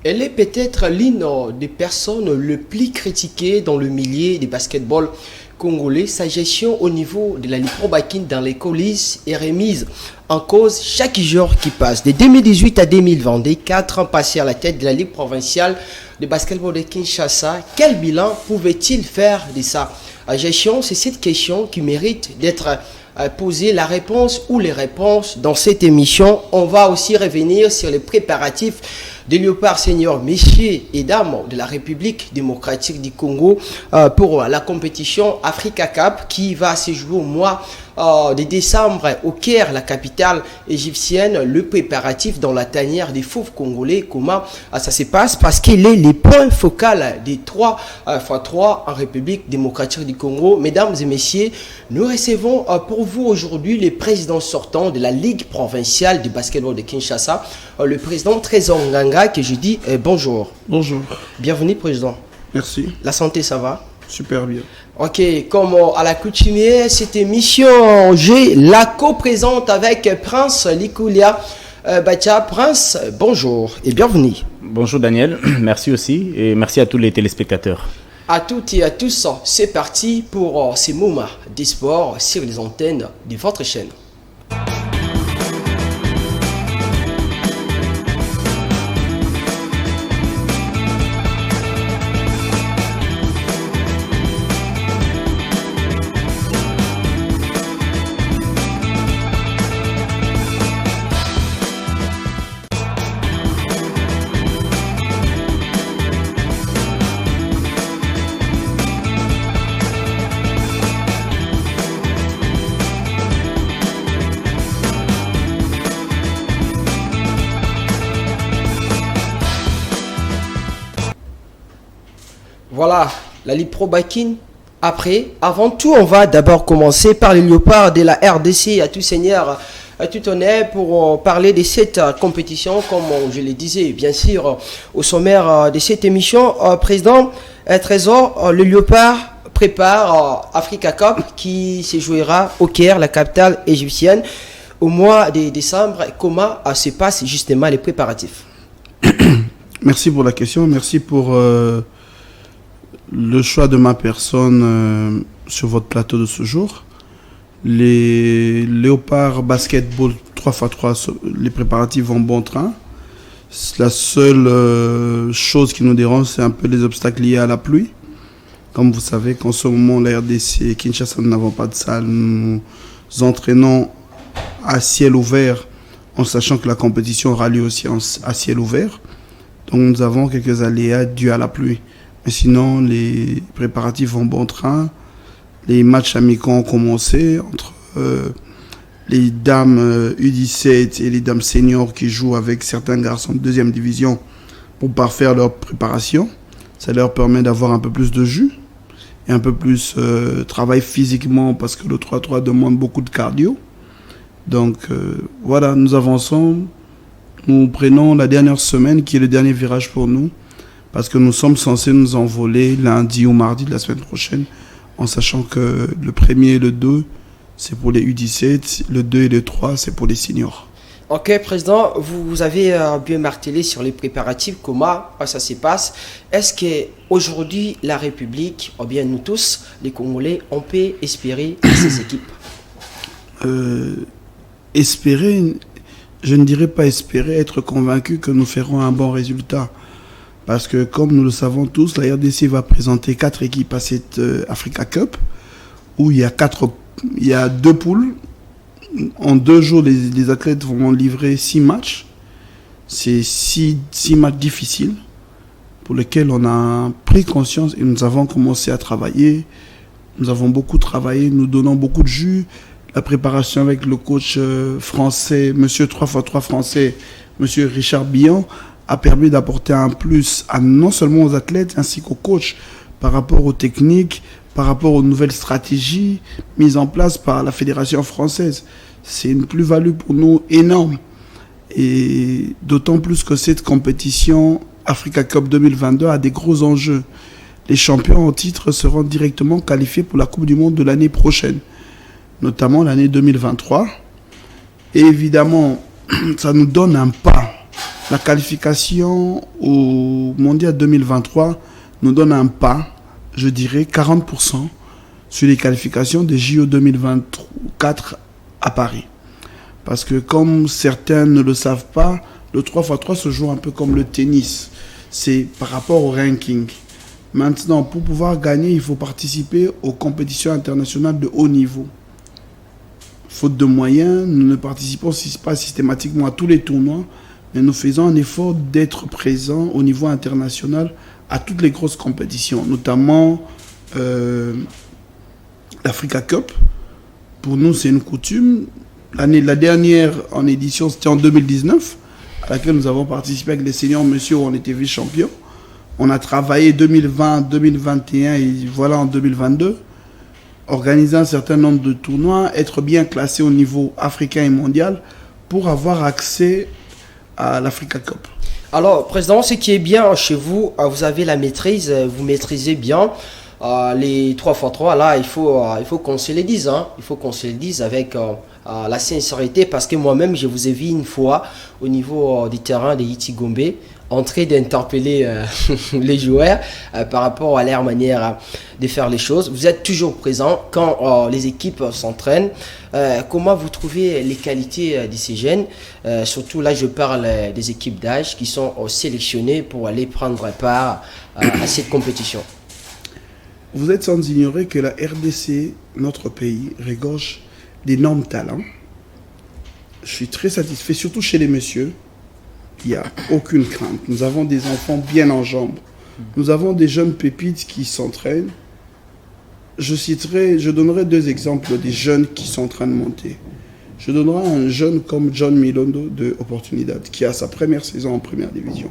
Elle est peut-être l'une des personnes les plus critiquées dans le milieu du basketball congolais. Sa gestion au niveau de la Ligue Pro Bakin dans les coulisses est remise en cause chaque jour qui passe. De 2018 à 2022, 4 ans passés à la tête de la Ligue provinciale de basketball de Kinshasa. Quel bilan pouvait-il faire de sa gestion? C'est cette question qui mérite d'être poser la réponse ou les réponses dans cette émission. On va aussi revenir sur les préparatifs des Léopards seniors, messieurs et dames de la République démocratique du Congo pour la compétition Africa Cup qui va se jouer au mois de décembre au Caire, la capitale égyptienne. Le préparatif dans la tanière des fauves congolais, comment ça se passe? Parce qu'il est le point focal des 3x3 en République démocratique du Congo. Mesdames et messieurs, nous recevons pour vous aujourd'hui le président sortant de la Ligue provinciale du basketball de Kinshasa, le président Trésor Nganga, que je dis bonjour. Bonjour. Bienvenue, président. Merci. La santé, ça va? Super bien. Ok, comme à l'accoutumée, cette émission, j'ai la co-présente avec Prince Likoulia Bacha. Prince, bonjour et bienvenue. Bonjour Daniel, merci aussi et merci à tous les téléspectateurs. À toutes et à tous, c'est parti pour ces moments des sports sur les antennes de votre chaîne. Voilà, la Ligue Pro Bakin. Après, avant tout, on va d'abord commencer par les Léopards de la RDC à tout seigneur, à tout honneur pour parler de cette compétition, comme je le disais, bien sûr, au sommaire de cette émission. Président Trésor, le Léopard prépare Africa Cup qui se jouera au Caire, la capitale égyptienne, au mois de décembre. Comment se passent justement les préparatifs? Merci pour la question, merci pour le choix de ma personne sur votre plateau de ce jour. Les Léopards Basketball 3x3, les préparatifs vont bon train. La seule chose qui nous dérange, c'est un peu les obstacles liés à la pluie. Comme vous savez qu'en ce moment, la RDC et Kinshasa, nous n'avons pas de salle. Nous entraînons à ciel ouvert, en sachant que la compétition aura lieu aussi à ciel ouvert. Donc nous avons quelques aléas dus à la pluie. Mais sinon, les préparatifs vont bon train. Les matchs amicaux ont commencé entre les dames U17 et les dames seniors qui jouent avec certains garçons de deuxième division pour parfaire leur préparation. Ça leur permet d'avoir un peu plus de jus et un peu plus travail physiquement parce que le 3-3 demande beaucoup de cardio. Donc voilà, nous avançons. Nous prenons la dernière semaine qui est le dernier virage pour nous. Parce que nous sommes censés nous envoler lundi ou mardi de la semaine prochaine, en sachant que le 1er et le 2, c'est pour les U17, le 2 et le 3, c'est pour les seniors. Ok, président, vous avez bien martelé sur les préparatifs, comment ça se passe. Est-ce qu'aujourd'hui, la République, ou bien nous tous, les Congolais, on peut espérer à ces équipes? Espérer, je ne dirais pas espérer, être convaincu que nous ferons un bon résultat. Parce que, comme nous le savons tous, la RDC va présenter 4 équipes à cette Africa Cup, où il y a 2 poules. En 2 jours, les athlètes vont livrer 6 matchs. C'est 6 matchs difficiles, pour lesquels on a pris conscience et nous avons commencé à travailler. Nous avons beaucoup travaillé, nous donnons beaucoup de jus. La préparation avec le coach français, monsieur 3x3 français, monsieur Richard Billon, a permis d'apporter un plus non seulement aux athlètes ainsi qu'aux coachs par rapport aux techniques, par rapport aux nouvelles stratégies mises en place par la Fédération française. C'est une plus-value pour nous énorme. Et d'autant plus que cette compétition Africa Cup 2022 a des gros enjeux. Les champions en titre seront directement qualifiés pour la Coupe du Monde de l'année prochaine, notamment l'année 2023. Et évidemment, ça nous donne un pas La qualification au Mondial 2023 nous donne un pas, je dirais 40% sur les qualifications des JO 2024 à Paris. Parce que comme certains ne le savent pas, le 3x3 se joue un peu comme le tennis. C'est par rapport au ranking. Maintenant, pour pouvoir gagner, il faut participer aux compétitions internationales de haut niveau. Faute de moyens, nous ne participons pas systématiquement à tous les tournois, mais nous faisons un effort d'être présents au niveau international à toutes les grosses compétitions, notamment l'Africa Cup. Pour nous, c'est une coutume. La dernière en édition, c'était en 2019, à laquelle nous avons participé avec les seniors monsieur où on était vice-champions. On a travaillé 2020, 2021 et voilà en 2022. Organiser un certain nombre de tournois, être bien classé au niveau africain et mondial pour avoir accès à l'Africa Cup. Alors, Président, ce qui est bien chez vous, vous avez la maîtrise, vous maîtrisez bien les 3x3. Là, il faut qu'on se le dise. Il faut qu'on se le dise avec la sincérité, parce que moi-même, je vous ai vu une fois au niveau du terrain de Iti Gombe en train d'interpeller les joueurs par rapport à leur manière de faire les choses. Vous êtes toujours présent quand les équipes s'entraînent. Comment vous trouvez les qualités de ces jeunes? Surtout là, je parle des équipes d'âge qui sont sélectionnées pour aller prendre part à cette compétition. Vous êtes sans ignorer que la RDC, notre pays, regorge d'énormes talents. Je suis très satisfait, surtout chez les messieurs. Il n'y a aucune crainte. Nous avons des enfants bien en jambes. Nous avons des jeunes pépites qui s'entraînent. Je donnerai deux exemples des jeunes qui sont en train de monter. Je donnerai un jeune comme John Milondo de Oportunidad, qui a sa première saison en première division,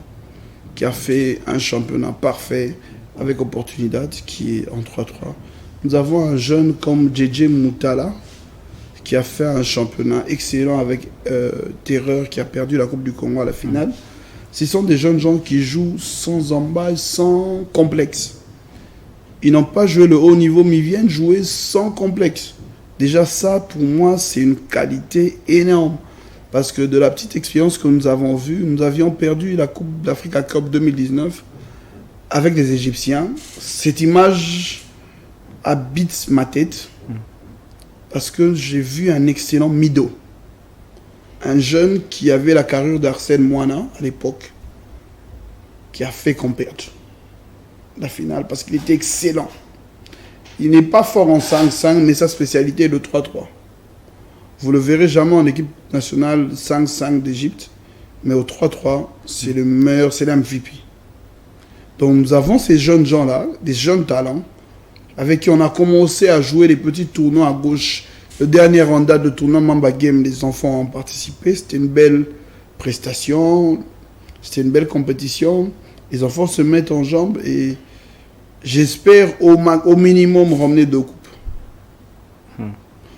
qui a fait un championnat parfait avec Oportunidad, qui est en 3-3. Nous avons un jeune comme JJ Moutala, qui a fait un championnat excellent avec Terreur, qui a perdu la Coupe du Congo à la finale. Ce sont des jeunes gens qui jouent sans embâche, sans complexe. Ils n'ont pas joué le haut niveau, mais ils viennent jouer sans complexe. Déjà ça, pour moi, c'est une qualité énorme. Parce que de la petite expérience que nous avons vue, nous avions perdu la Coupe d'Africa Cup 2019 avec les Égyptiens. Cette image habite ma tête. Parce que j'ai vu un excellent Mido. Un jeune qui avait la carrure d'Arsène Moana à l'époque, qui a fait qu'on perde la finale parce qu'il était excellent. Il n'est pas fort en 5-5, mais sa spécialité est le 3-3. Vous le verrez jamais en équipe nationale 5-5 d'Égypte, mais au 3-3, c'est le meilleur, c'est l'MVP. Donc nous avons ces jeunes gens-là, des jeunes talents, avec qui on a commencé à jouer les petits tournois à gauche. Le dernier en date de tournoi Mamba Game, les enfants ont participé. C'était une belle prestation, c'était une belle compétition. Les enfants se mettent en jambes et j'espère au minimum ramener 2 coupes.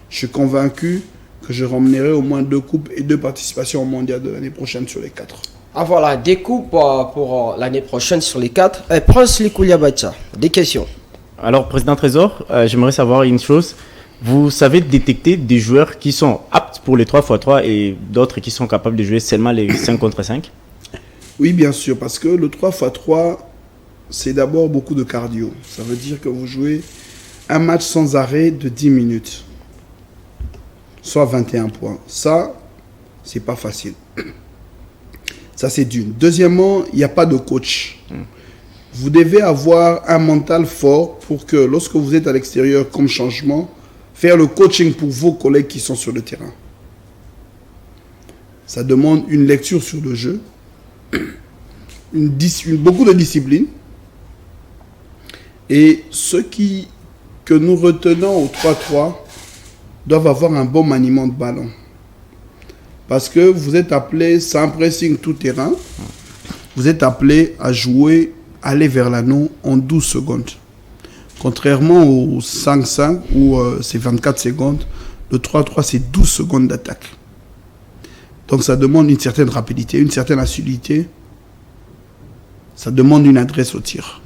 Je suis convaincu que je ramènerai au moins 2 coupes et 2 participations au mondial de l'année prochaine sur les 4. Ah voilà, des coupes pour l'année prochaine sur les 4. Prince Likouliabacha, des questions. Alors, Président Trésor, j'aimerais savoir une chose. Vous savez détecter des joueurs qui sont aptes pour les 3x3 et d'autres qui sont capables de jouer seulement les 5 contre 5? Oui, bien sûr, parce que le 3x3, c'est d'abord beaucoup de cardio. Ça veut dire que vous jouez un match sans arrêt de 10 minutes, soit 21 points. Ça, c'est pas facile. Ça, c'est d'une. Deuxièmement, il n'y a pas de coach. Vous devez avoir un mental fort pour que lorsque vous êtes à l'extérieur comme changement, faire le coaching pour vos collègues qui sont sur le terrain. Ça demande une lecture sur le jeu, beaucoup de discipline. Et ceux que nous retenons au 3-3 doivent avoir un bon maniement de ballon. Parce que vous êtes appelé, sans pressing tout terrain, vous êtes appelé à jouer, aller vers l'anneau en 12 secondes. Contrairement au 5-5 où c'est 24 secondes, le 3-3 c'est 12 secondes d'attaque. Donc ça demande une certaine rapidité, une certaine assiduité. Ça demande une adresse au tir.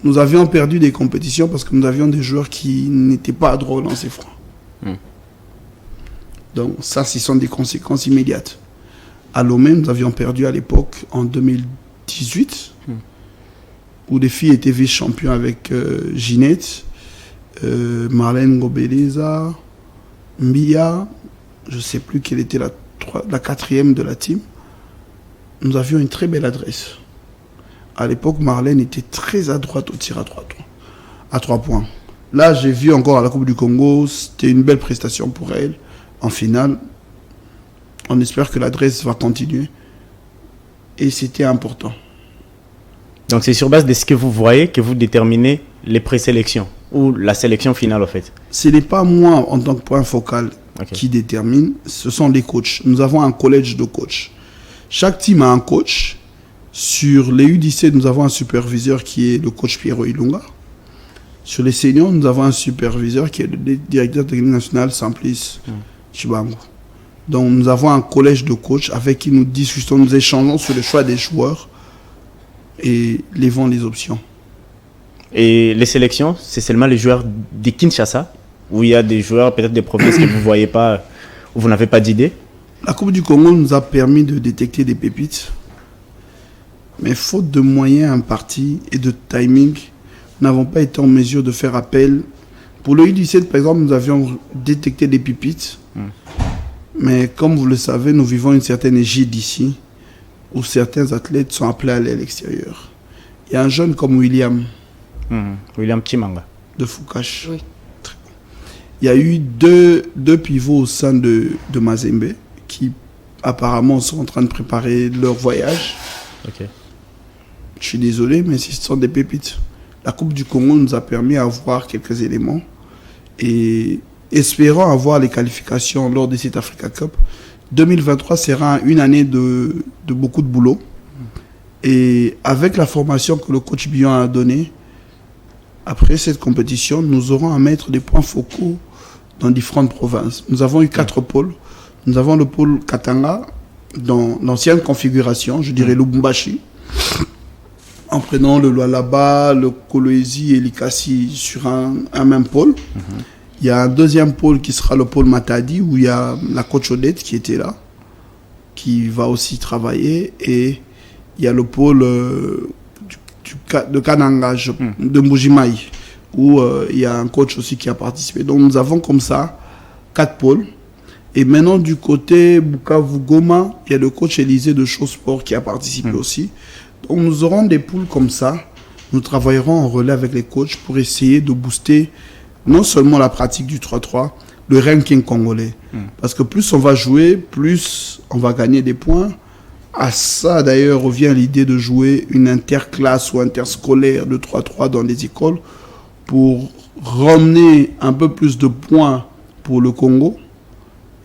Nous avions perdu des compétitions parce que nous avions des joueurs qui n'étaient pas adroits au lancer franc. Donc ça, ce sont des conséquences immédiates. À Lomé, nous avions perdu à l'époque, en 2018, où les filles étaient vice-champions avec Ginette, Marlène Gobeleza, Mbia, je ne sais plus quelle était la quatrième de la team. Nous avions une très belle adresse. À l'époque, Marlène était très adroite au tir à 3 points. Là, j'ai vu encore à la Coupe du Congo, c'était une belle prestation pour elle. En finale, on espère que l'adresse va continuer. Et c'était important. Donc c'est sur base de ce que vous voyez que vous déterminez les présélections ou la sélection finale en fait. Ce n'est pas moi en tant que point focal qui détermine, ce sont les coachs. Nous avons un collège de coachs. Chaque team a un coach. Sur les U17, nous avons un superviseur qui est le coach Pierrot Ilunga. Sur les seniors, nous avons un superviseur qui est le directeur technique national Simplice Chibango. Donc nous avons un collège de coachs avec qui nous discutons, nous échangeons sur le choix des joueurs et les options. Et les sélections, c'est seulement les joueurs de Kinshasa, où il y a des joueurs, peut-être des provinces que vous ne voyez pas, où vous n'avez pas d'idée? La Coupe du Congo nous a permis de détecter des pépites. Mais faute de moyens impartis et de timing, nous n'avons pas été en mesure de faire appel. Pour le U17, par exemple, nous avions détecté des pépites. Mais comme vous le savez, nous vivons une certaine égide ici, où certains athlètes sont appelés à aller à l'extérieur. Il y a un jeune comme William. William Chimanga. De Foucache. Oui. Très bon. Il y a eu deux pivots au sein de Mazembe qui apparemment sont en train de préparer leur voyage. Ok. Je suis désolé, mais ce sont des pépites. La Coupe du Congo nous a permis d'avoir quelques éléments et espérons avoir les qualifications lors de cette Africa Cup. 2023 sera une année de beaucoup de boulot. Et avec la formation que le coach Bion a donnée, après cette compétition, nous aurons à mettre des points focaux dans différentes provinces. Nous avons eu 4 pôles. Nous avons le pôle Katanga, dans l'ancienne configuration, je dirais Lubumbashi, en prenant le Lualaba, le Kolwezi et l'Ikasi sur un même pôle. Il y a un deuxième pôle qui sera le pôle Matadi, où il y a la coach Odette qui était là, qui va aussi travailler. Et il y a le pôle de Kananga, de Mbujimai, où il y a un coach aussi qui a participé. Donc nous avons comme ça 4 pôles. Et maintenant, du côté Bukavu-Goma, il y a le coach Élysée de Chaux-Sport qui a participé aussi. Donc, nous aurons des poules comme ça. Nous travaillerons en relais avec les coachs pour essayer de booster non seulement la pratique du 3-3, le ranking congolais. Parce que plus on va jouer, plus on va gagner des points. À ça, d'ailleurs, revient l'idée de jouer une interclasse ou interscolaire de 3-3 dans les écoles pour ramener un peu plus de points pour le Congo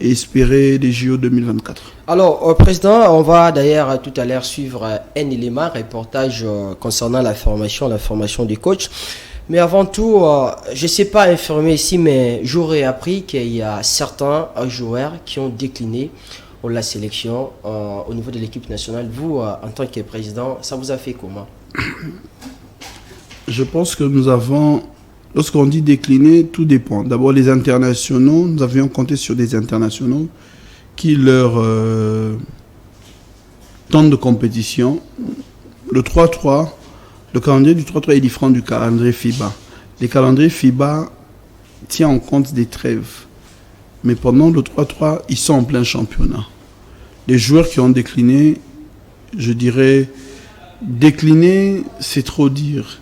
et espérer les JO 2024. Alors, Président, on va d'ailleurs tout à l'heure suivre un élément, reportage concernant la formation des coachs. Mais avant tout, je ne sais pas informer ici, mais j'aurais appris qu'il y a certains joueurs qui ont décliné pour la sélection au niveau de l'équipe nationale. Vous, en tant que président, ça vous a fait comment? Je pense que nous avons... Lorsqu'on dit décliner, tout dépend. D'abord, les internationaux, nous avions compté sur des internationaux qui leur temps de compétition, le 3-3, le calendrier du 3-3 est différent du calendrier FIBA. Le calendrier FIBA tient en compte des trêves. Mais pendant le 3-3, ils sont en plein championnat. Les joueurs qui ont décliné, je dirais, décliner, c'est trop dire.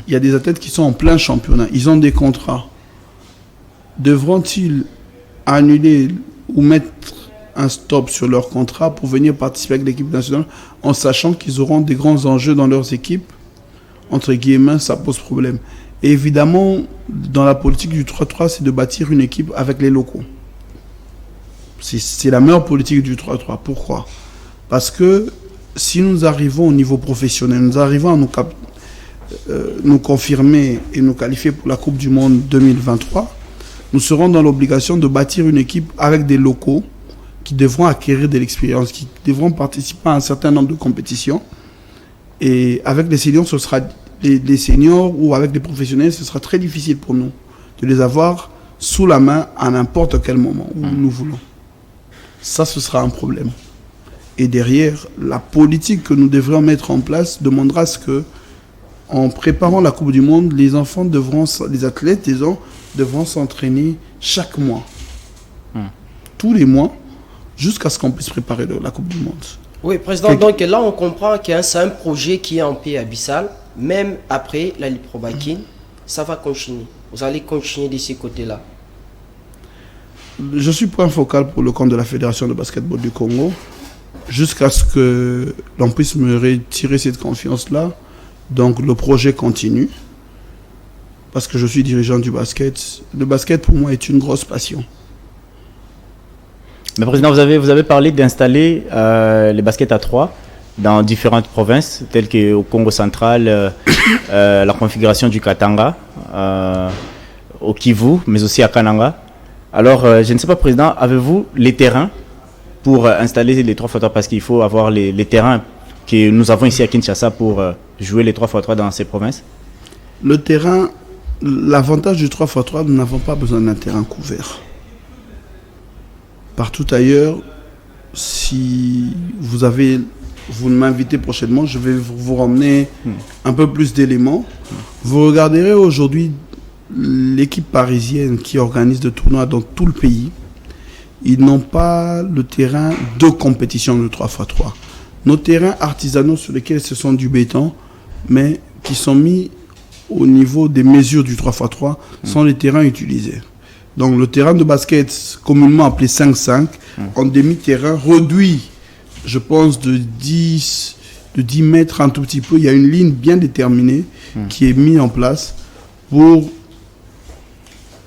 Il y a des athlètes qui sont en plein championnat. Ils ont des contrats. Devront-ils annuler ou mettre un stop sur leur contrat pour venir participer avec l'équipe nationale en sachant qu'ils auront des grands enjeux dans leurs équipes? Entre guillemets, ça pose problème. Et évidemment, dans la politique du 3-3, c'est de bâtir une équipe avec les locaux. C'est la meilleure politique du 3-3. Pourquoi? Parce que si nous arrivons au niveau professionnel, nous arrivons à nous confirmer et nous qualifier pour la Coupe du Monde 2023, nous serons dans l'obligation de bâtir une équipe avec des locaux qui devront acquérir de l'expérience, qui devront participer à un certain nombre de compétitions. Et avec les seniors, ce sera les seniors ou avec les professionnels, ce sera très difficile pour nous de les avoir sous la main à n'importe quel moment où nous voulons. Ça, ce sera un problème. Et derrière, la politique que nous devrions mettre en place demandera à ce que, en préparant la Coupe du Monde, les athlètes, devront s'entraîner chaque mois. Tous les mois, jusqu'à ce qu'on puisse préparer la Coupe du Monde. Oui, Président, donc là on comprend que c'est un projet qui est en paix abyssal. Même après la Ligue Pro Bakin, ça va continuer. Vous allez continuer de ces côtés-là. Je suis point focal pour le compte de la Fédération de basketball du Congo, jusqu'à ce que l'on puisse me retirer cette confiance-là. Donc le projet continue, parce que je suis dirigeant du basket. Le basket pour moi est une grosse passion. Mais Président, vous avez parlé d'installer les baskets à 3 dans différentes provinces, telles qu'au Congo central, la configuration du Katanga, au Kivu, mais aussi à Kananga. Alors, je ne sais pas, Président, avez-vous les terrains pour installer les 3x3, parce qu'il faut avoir les terrains que nous avons ici à Kinshasa pour jouer les 3x3 dans ces provinces? Le terrain, l'avantage du 3x3, nous n'avons pas besoin d'un terrain couvert. Partout ailleurs, si vous m'invitez prochainement, je vais vous ramener un peu plus d'éléments. Vous regarderez aujourd'hui l'équipe parisienne qui organise des tournois dans tout le pays. Ils n'ont pas le terrain de compétition de 3x3. Nos terrains artisanaux sur lesquels ce sont du béton, mais qui sont mis au niveau des mesures du 3x3, sont les terrains utilisés. Donc le terrain de basket communément appelé 5-5, en demi-terrain réduit, je pense, de 10 mètres un tout petit peu. Il y a une ligne bien déterminée qui est mise en place pour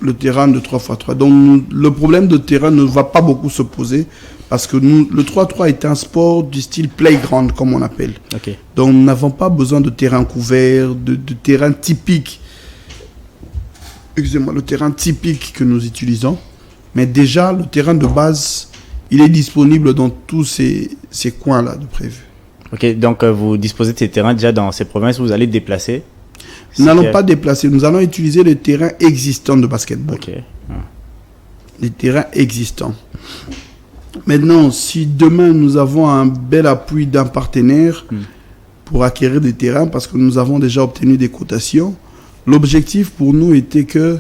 le terrain de 3x3. Donc le problème de terrain ne va pas beaucoup se poser, parce que le 3x3 est un sport du style playground, comme on appelle. Okay. Donc nous n'avons pas besoin de terrain couvert, de terrain typique. Excusez-moi, le terrain typique que nous utilisons. Mais déjà, le terrain de base, il est disponible dans tous ces coins-là de prévu. Ok, donc vous disposez de ces terrains déjà dans ces provinces où vous allez déplacer? Nous n'allons pas déplacer, nous allons utiliser les terrains existants de basketball. Ok. Les terrains existants. Maintenant, si demain nous avons un bel appui d'un partenaire pour acquérir des terrains, parce que nous avons déjà obtenu des cotations, l'objectif pour nous était que,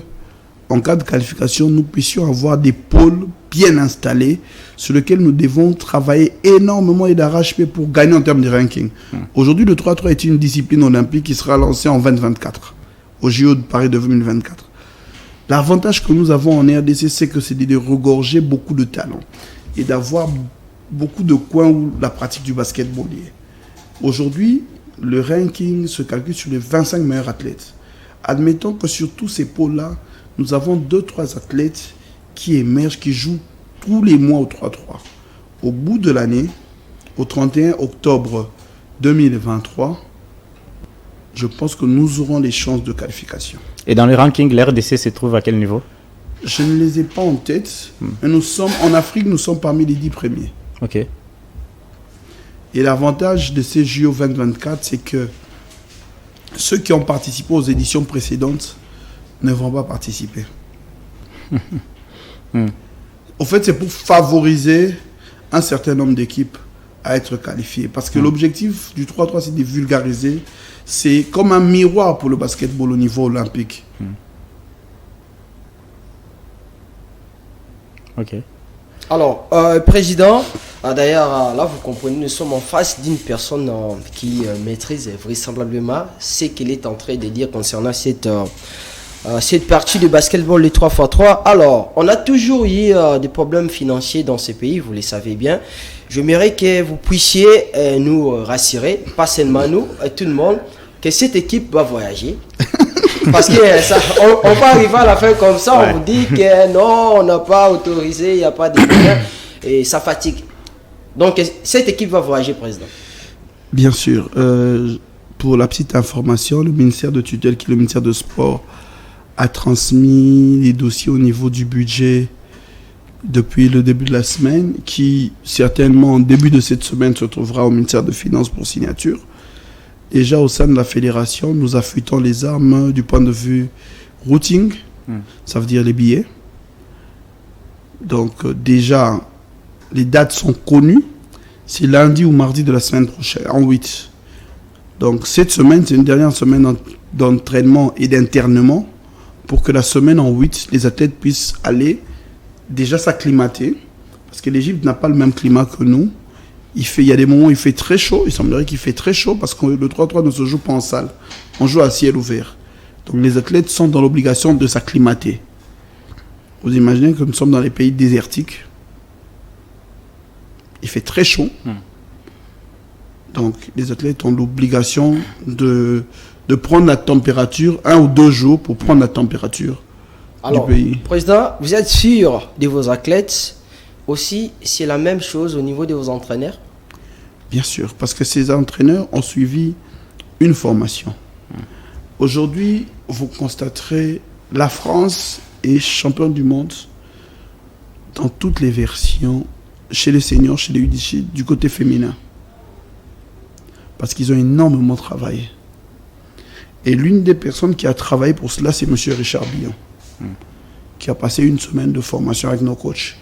en cas de qualification, nous puissions avoir des pôles bien installés sur lesquels nous devons travailler énormément et d'arrache-pied pour gagner en termes de ranking. Aujourd'hui, le 3x3 est une discipline olympique qui sera lancée en 2024, au JO de Paris de 2024. L'avantage que nous avons en RDC, c'est que c'est de regorger beaucoup de talents et d'avoir beaucoup de coins où la pratique du basketball est. Aujourd'hui, le ranking se calcule sur les 25 meilleurs athlètes. Admettons que sur tous ces pôles-là, nous avons 2-3 athlètes qui émergent, qui jouent tous les mois au 3-3. Au bout de l'année, au 31 octobre 2023, je pense que nous aurons les chances de qualification. Et dans le ranking, l'RDC se trouve à quel niveau? Je ne les ai pas en tête, mais en Afrique, nous sommes parmi les 10 premiers. Ok. Et l'avantage de ces JO 2024, c'est que ceux qui ont participé aux éditions précédentes ne vont pas participer. En fait, c'est pour favoriser un certain nombre d'équipes à être qualifiées. Parce que l'objectif du 3-3, c'est de vulgariser. C'est comme un miroir pour le basketball au niveau olympique. Ok. Alors, Président, d'ailleurs, là, vous comprenez, nous sommes en face d'une personne qui maîtrise vraisemblablement ce qu'elle est en train de dire concernant cette partie de basketball, les 3x3. Alors, on a toujours eu des problèmes financiers dans ces pays, vous le savez bien. J'aimerais que vous puissiez nous rassurer, pas seulement nous, tout le monde, que cette équipe va voyager. Parce que on va arriver à la fin comme ça, on vous dit que non, on n'a pas autorisé, il n'y a pas de moyens, et ça fatigue. Donc, cette équipe va voyager, Président. Bien sûr. Pour la petite information, le ministère de tutelle, qui est le ministère de Sport, a transmis les dossiers au niveau du budget depuis le début de la semaine, qui certainement, en début de cette semaine, se trouvera au ministère de Finances pour signature. Déjà, au sein de la fédération, nous affûtons les armes du point de vue routing, ça veut dire les billets. Donc, déjà, les dates sont connues. C'est lundi ou mardi de la semaine prochaine, en 8. Donc cette semaine, c'est une dernière semaine d'entraînement et d'internement pour que la semaine en 8, les athlètes puissent aller déjà s'acclimater. Parce que l'Égypte n'a pas le même climat que nous. Il y a des moments où il fait très chaud. Il semblerait qu'il fait très chaud parce que le 3-3 ne se joue pas en salle. On joue à ciel ouvert. Donc les athlètes sont dans l'obligation de s'acclimater. Vous imaginez que nous sommes dans les pays désertiques. Il fait très chaud. Donc les athlètes ont l'obligation de prendre la température 1 ou 2 jours pour prendre la température du pays. Président, vous êtes sûr de vos athlètes aussi, c'est la même chose au niveau de vos entraîneurs? Bien sûr, parce que ces entraîneurs ont suivi une formation. Aujourd'hui, vous constaterez, la France est championne du monde dans toutes les versions, chez les seniors, chez les U17, du côté féminin. Parce qu'ils ont énormément travaillé. Et l'une des personnes qui a travaillé pour cela, c'est M. Richard Billon, qui a passé une semaine de formation avec nos coachs.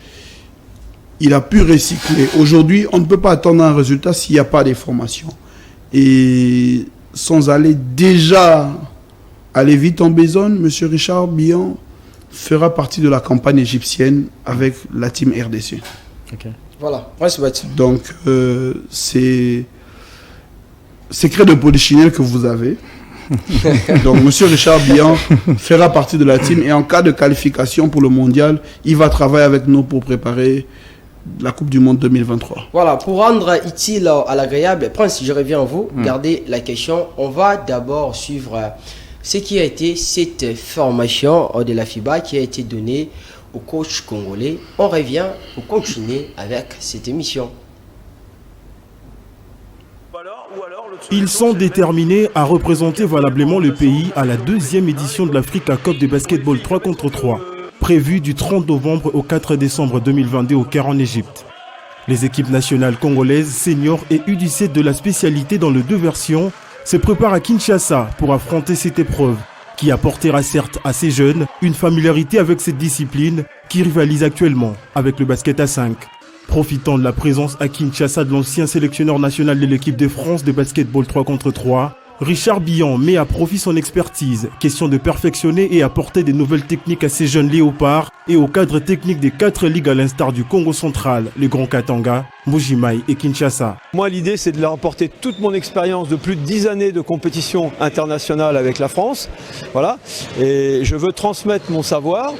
Il a pu recycler. Aujourd'hui, on ne peut pas attendre un résultat s'il n'y a pas de formation. Et sans aller vite en besogne, M. Richard Billon fera partie de la campagne égyptienne avec la team RDC. Okay. Voilà, ouais, c'est donc c'est secret de polichinelle que vous avez. Donc M. Richard Billon fera partie de la team et en cas de qualification pour le mondial, il va travailler avec nous pour préparer la Coupe du Monde 2023. Voilà, pour rendre utile à l'agréable, Prince, je reviens à vous, gardez la question. On va d'abord suivre ce qui a été cette formation de la FIBA qui a été donnée au coach congolais. On revient pour continuer avec cette émission. Ils sont déterminés à représenter valablement le pays à la 2e édition de l'Africa Cup de basketball 3 contre 3, prévue du 30 novembre au 4 décembre 2022 au Caire en Égypte. Les équipes nationales congolaises, seniors et U17 de la spécialité dans les 2 versions se préparent à Kinshasa pour affronter cette épreuve qui apportera certes à ces jeunes une familiarité avec cette discipline qui rivalise actuellement avec le basket à 5. Profitant de la présence à Kinshasa de l'ancien sélectionneur national de l'équipe de France de basketball 3 contre 3, Richard Billon met à profit son expertise, question de perfectionner et apporter des nouvelles techniques à ces jeunes léopards et au cadre technique des 4 ligues à l'instar du Congo central, le Grand Katanga, Mbuji-Mayi et Kinshasa. Moi, l'idée, c'est de leur apporter toute mon expérience de plus de 10 années de compétition internationale avec la France. Voilà. Et je veux transmettre mon savoir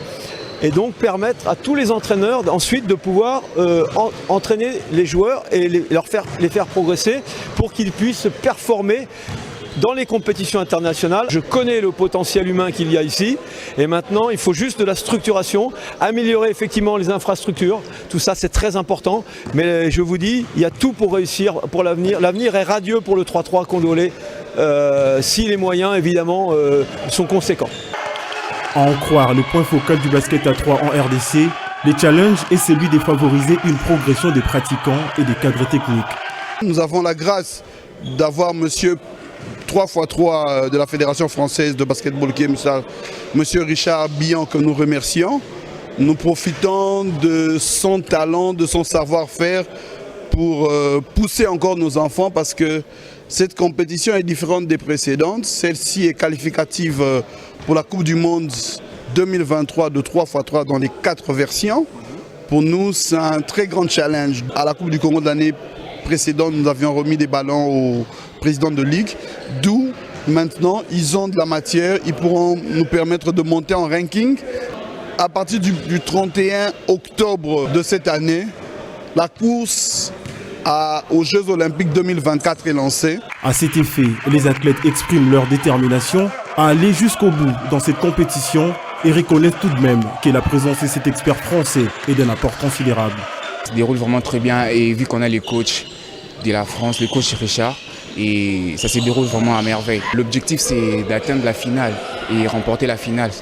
et donc permettre à tous les entraîneurs ensuite de pouvoir entraîner les joueurs et les faire progresser pour qu'ils puissent performer dans les compétitions internationales. Je connais le potentiel humain qu'il y a ici et maintenant il faut juste de la structuration, améliorer effectivement les infrastructures, tout ça c'est très important, mais je vous dis, il y a tout pour réussir pour l'avenir. L'avenir est radieux pour le 3-3 congolais si les moyens évidemment sont conséquents. À en croire le point focal du basket à 3 en RDC, les challenges est celui de favoriser une progression des pratiquants et des cadres techniques. Nous avons la grâce d'avoir monsieur 3x3 de la Fédération française de basketball qui est monsieur Richard Billon que nous remercions. Nous profitons de son talent, de son savoir-faire pour pousser encore nos enfants parce que cette compétition est différente des précédentes. Celle-ci est qualificative pour la Coupe du Monde 2023 de 3x3 dans les 4 versions. Pour nous, c'est un très grand challenge. À la Coupe du Congo de l'année précédente, nous avions remis des ballons au président de ligue, d'où maintenant ils ont de la matière, ils pourront nous permettre de monter en ranking. À partir du 31 octobre de cette année, la course aux Jeux Olympiques 2024 est lancée. À cet effet, les athlètes expriment leur détermination à aller jusqu'au bout dans cette compétition et reconnaissent tout de même que la présence de cet expert français est d'un apport considérable. Ça se déroule vraiment très bien et vu qu'on a les coachs de la France, le coach Richard, et ça se déroule vraiment à merveille. L'objectif c'est d'atteindre la finale et remporter la finale,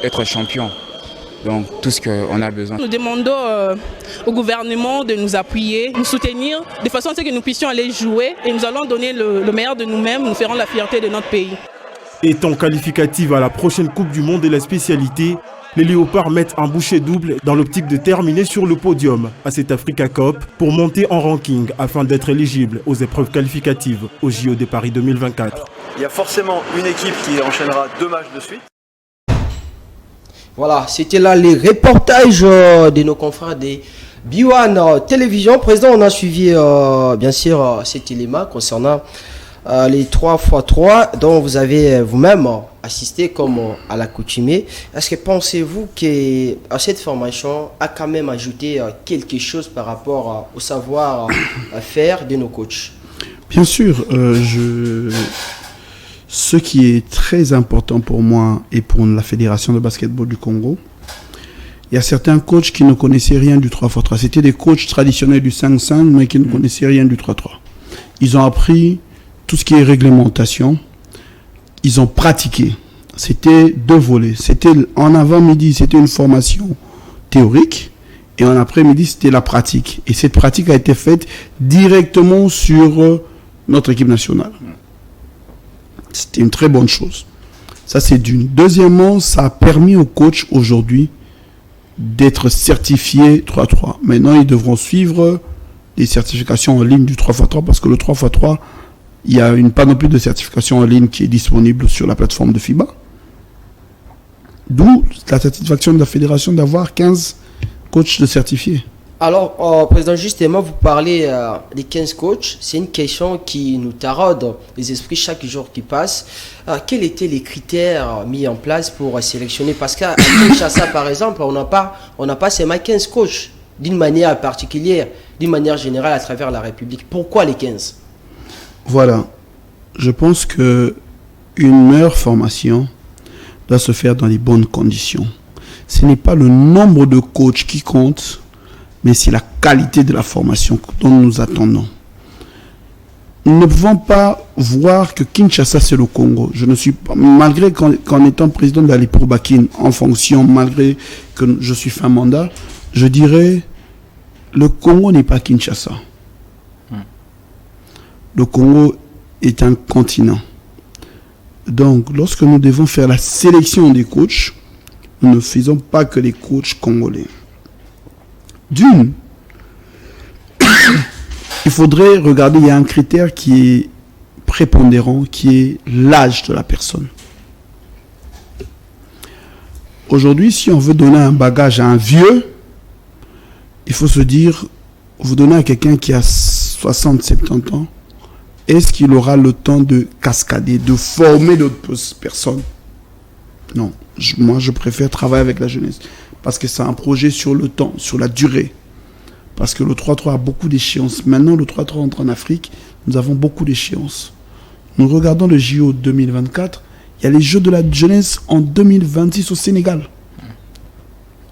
être champion. Donc tout ce qu'on a besoin. Nous demandons au gouvernement de nous appuyer, nous soutenir, de façon à ce que nous puissions aller jouer et nous allons donner le meilleur de nous-mêmes, nous ferons la fierté de notre pays. Étant qualificative à la prochaine Coupe du Monde de la spécialité, Les Léopards mettent un bouchée double dans l'optique de terminer sur le podium à cette Africa Cup pour monter en ranking afin d'être éligible aux épreuves qualificatives au JO de Paris 2024. Il y a forcément une équipe qui enchaînera 2 matchs de suite. Voilà, c'était là les reportages de nos confrères des B1 Télévision. Président, on a suivi bien sûr cet élément concernant les 3x3 dont vous avez vous-même assisté comme à l'accoutumée. Est-ce que pensez-vous que cette formation a quand même ajouté quelque chose par rapport au savoir-faire de nos coachs? Bien sûr, ce qui est très important pour moi et pour la Fédération de basketball du Congo, il y a certains coachs qui ne connaissaient rien du 3x3. C'était des coachs traditionnels du 5-5, mais qui ne connaissaient rien du 3-3. Ils ont appris tout ce qui est réglementation. Ils ont pratiqué. C'était 2 volets. C'était en avant-midi, c'était une formation théorique. Et en après-midi, c'était la pratique. Et cette pratique a été faite directement sur notre équipe nationale. C'était une très bonne chose. Ça, c'est d'une. Deuxièmement, ça a permis aux coachs aujourd'hui d'être certifiés 3-3. Maintenant, ils devront suivre les certifications en ligne du 3x3 parce que le 3x3, il y a une panoplie de certifications en ligne qui est disponible sur la plateforme de FIBA. D'où la satisfaction de la fédération d'avoir 15 coachs de certifiés. Alors, Président, justement, vous parlez des 15 coachs. C'est une question qui nous taraude les esprits chaque jour qui passe. Quels étaient les critères mis en place pour sélectionner? Parce qu'à Kinshasa, par exemple, on n'a pas seulement 15 coachs d'une manière particulière, d'une manière générale à travers la République. Pourquoi les 15? Voilà. Je pense que une meilleure formation doit se faire dans les bonnes conditions. Ce n'est pas le nombre de coachs qui compte, mais c'est la qualité de la formation dont nous attendons. Nous ne pouvons pas voir que Kinshasa, c'est le Congo. Je ne suis pas, malgré qu'en étant président de la Liprobakin, en fonction, malgré que je suis fait un mandat, je dirais, le Congo n'est pas Kinshasa. Le Congo est un continent. Donc, lorsque nous devons faire la sélection des coachs, nous ne faisons pas que les coachs congolais. D'une, il faudrait regarder, il y a un critère qui est prépondérant, qui est l'âge de la personne. Aujourd'hui, si on veut donner un bagage à un vieux, il faut se dire, vous donnez à quelqu'un qui a 60-70 ans, est-ce qu'il aura le temps de cascader, de former d'autres personnes? Non, moi je préfère travailler avec la jeunesse. Parce que c'est un projet sur le temps, sur la durée. Parce que le 3-3 a beaucoup d'échéances. Maintenant, le 3-3 entre en Afrique, nous avons beaucoup d'échéances. Nous regardons le JO 2024, il y a les Jeux de la jeunesse en 2026 au Sénégal.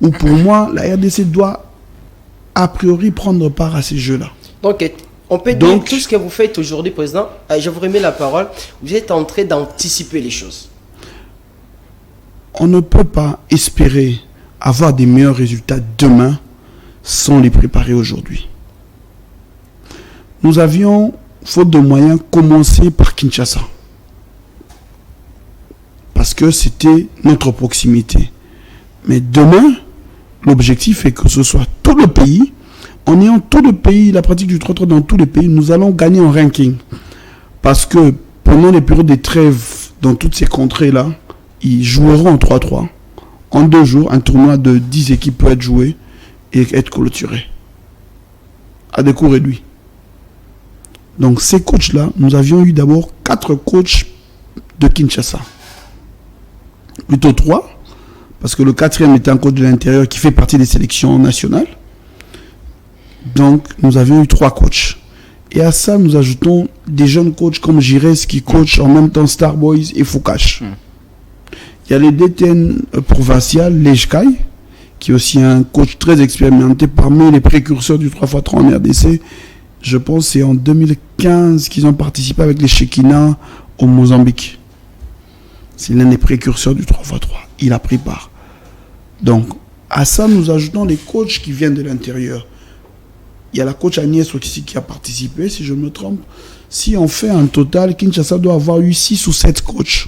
Où pour moi, la RDC doit a priori prendre part à ces Jeux-là. Donc, on peut dire tout ce que vous faites aujourd'hui, Président. Je vous remets la parole. Vous êtes en train d'anticiper les choses. On ne peut pas espérer avoir des meilleurs résultats demain sans les préparer aujourd'hui. Nous avions, faute de moyens, commencé par Kinshasa. Parce que c'était notre proximité. Mais demain, l'objectif est que ce soit tout le pays. En ayant tout le pays, la pratique du 3-3 dans tous les pays, nous allons gagner en ranking. Parce que pendant les périodes de trêve dans toutes ces contrées-là, ils joueront en 3-3. En 2 jours, un tournoi de 10 équipes peut être joué et être clôturé. À des coûts réduits. Donc ces coachs-là, nous avions eu d'abord 4 coachs de Kinshasa. Plutôt 3, parce que le 4e était un coach de l'intérieur qui fait partie des sélections nationales. Donc nous avions eu 3 coachs. Et à ça, nous ajoutons des jeunes coachs comme Gires qui coachent en même temps Star Boys et Foucache. Il y a les DTN provinciales, Lejkai, qui est aussi un coach très expérimenté parmi les précurseurs du 3x3 en RDC. Je pense que c'est en 2015 qu'ils ont participé avec les Shekinah au Mozambique. C'est l'un des précurseurs du 3x3. Il a pris part. Donc, à ça, nous ajoutons les coachs qui viennent de l'intérieur. Il y a la coach Agnès aussi qui a participé, si je me trompe. Si on fait un total, Kinshasa doit avoir eu 6 ou 7 coachs.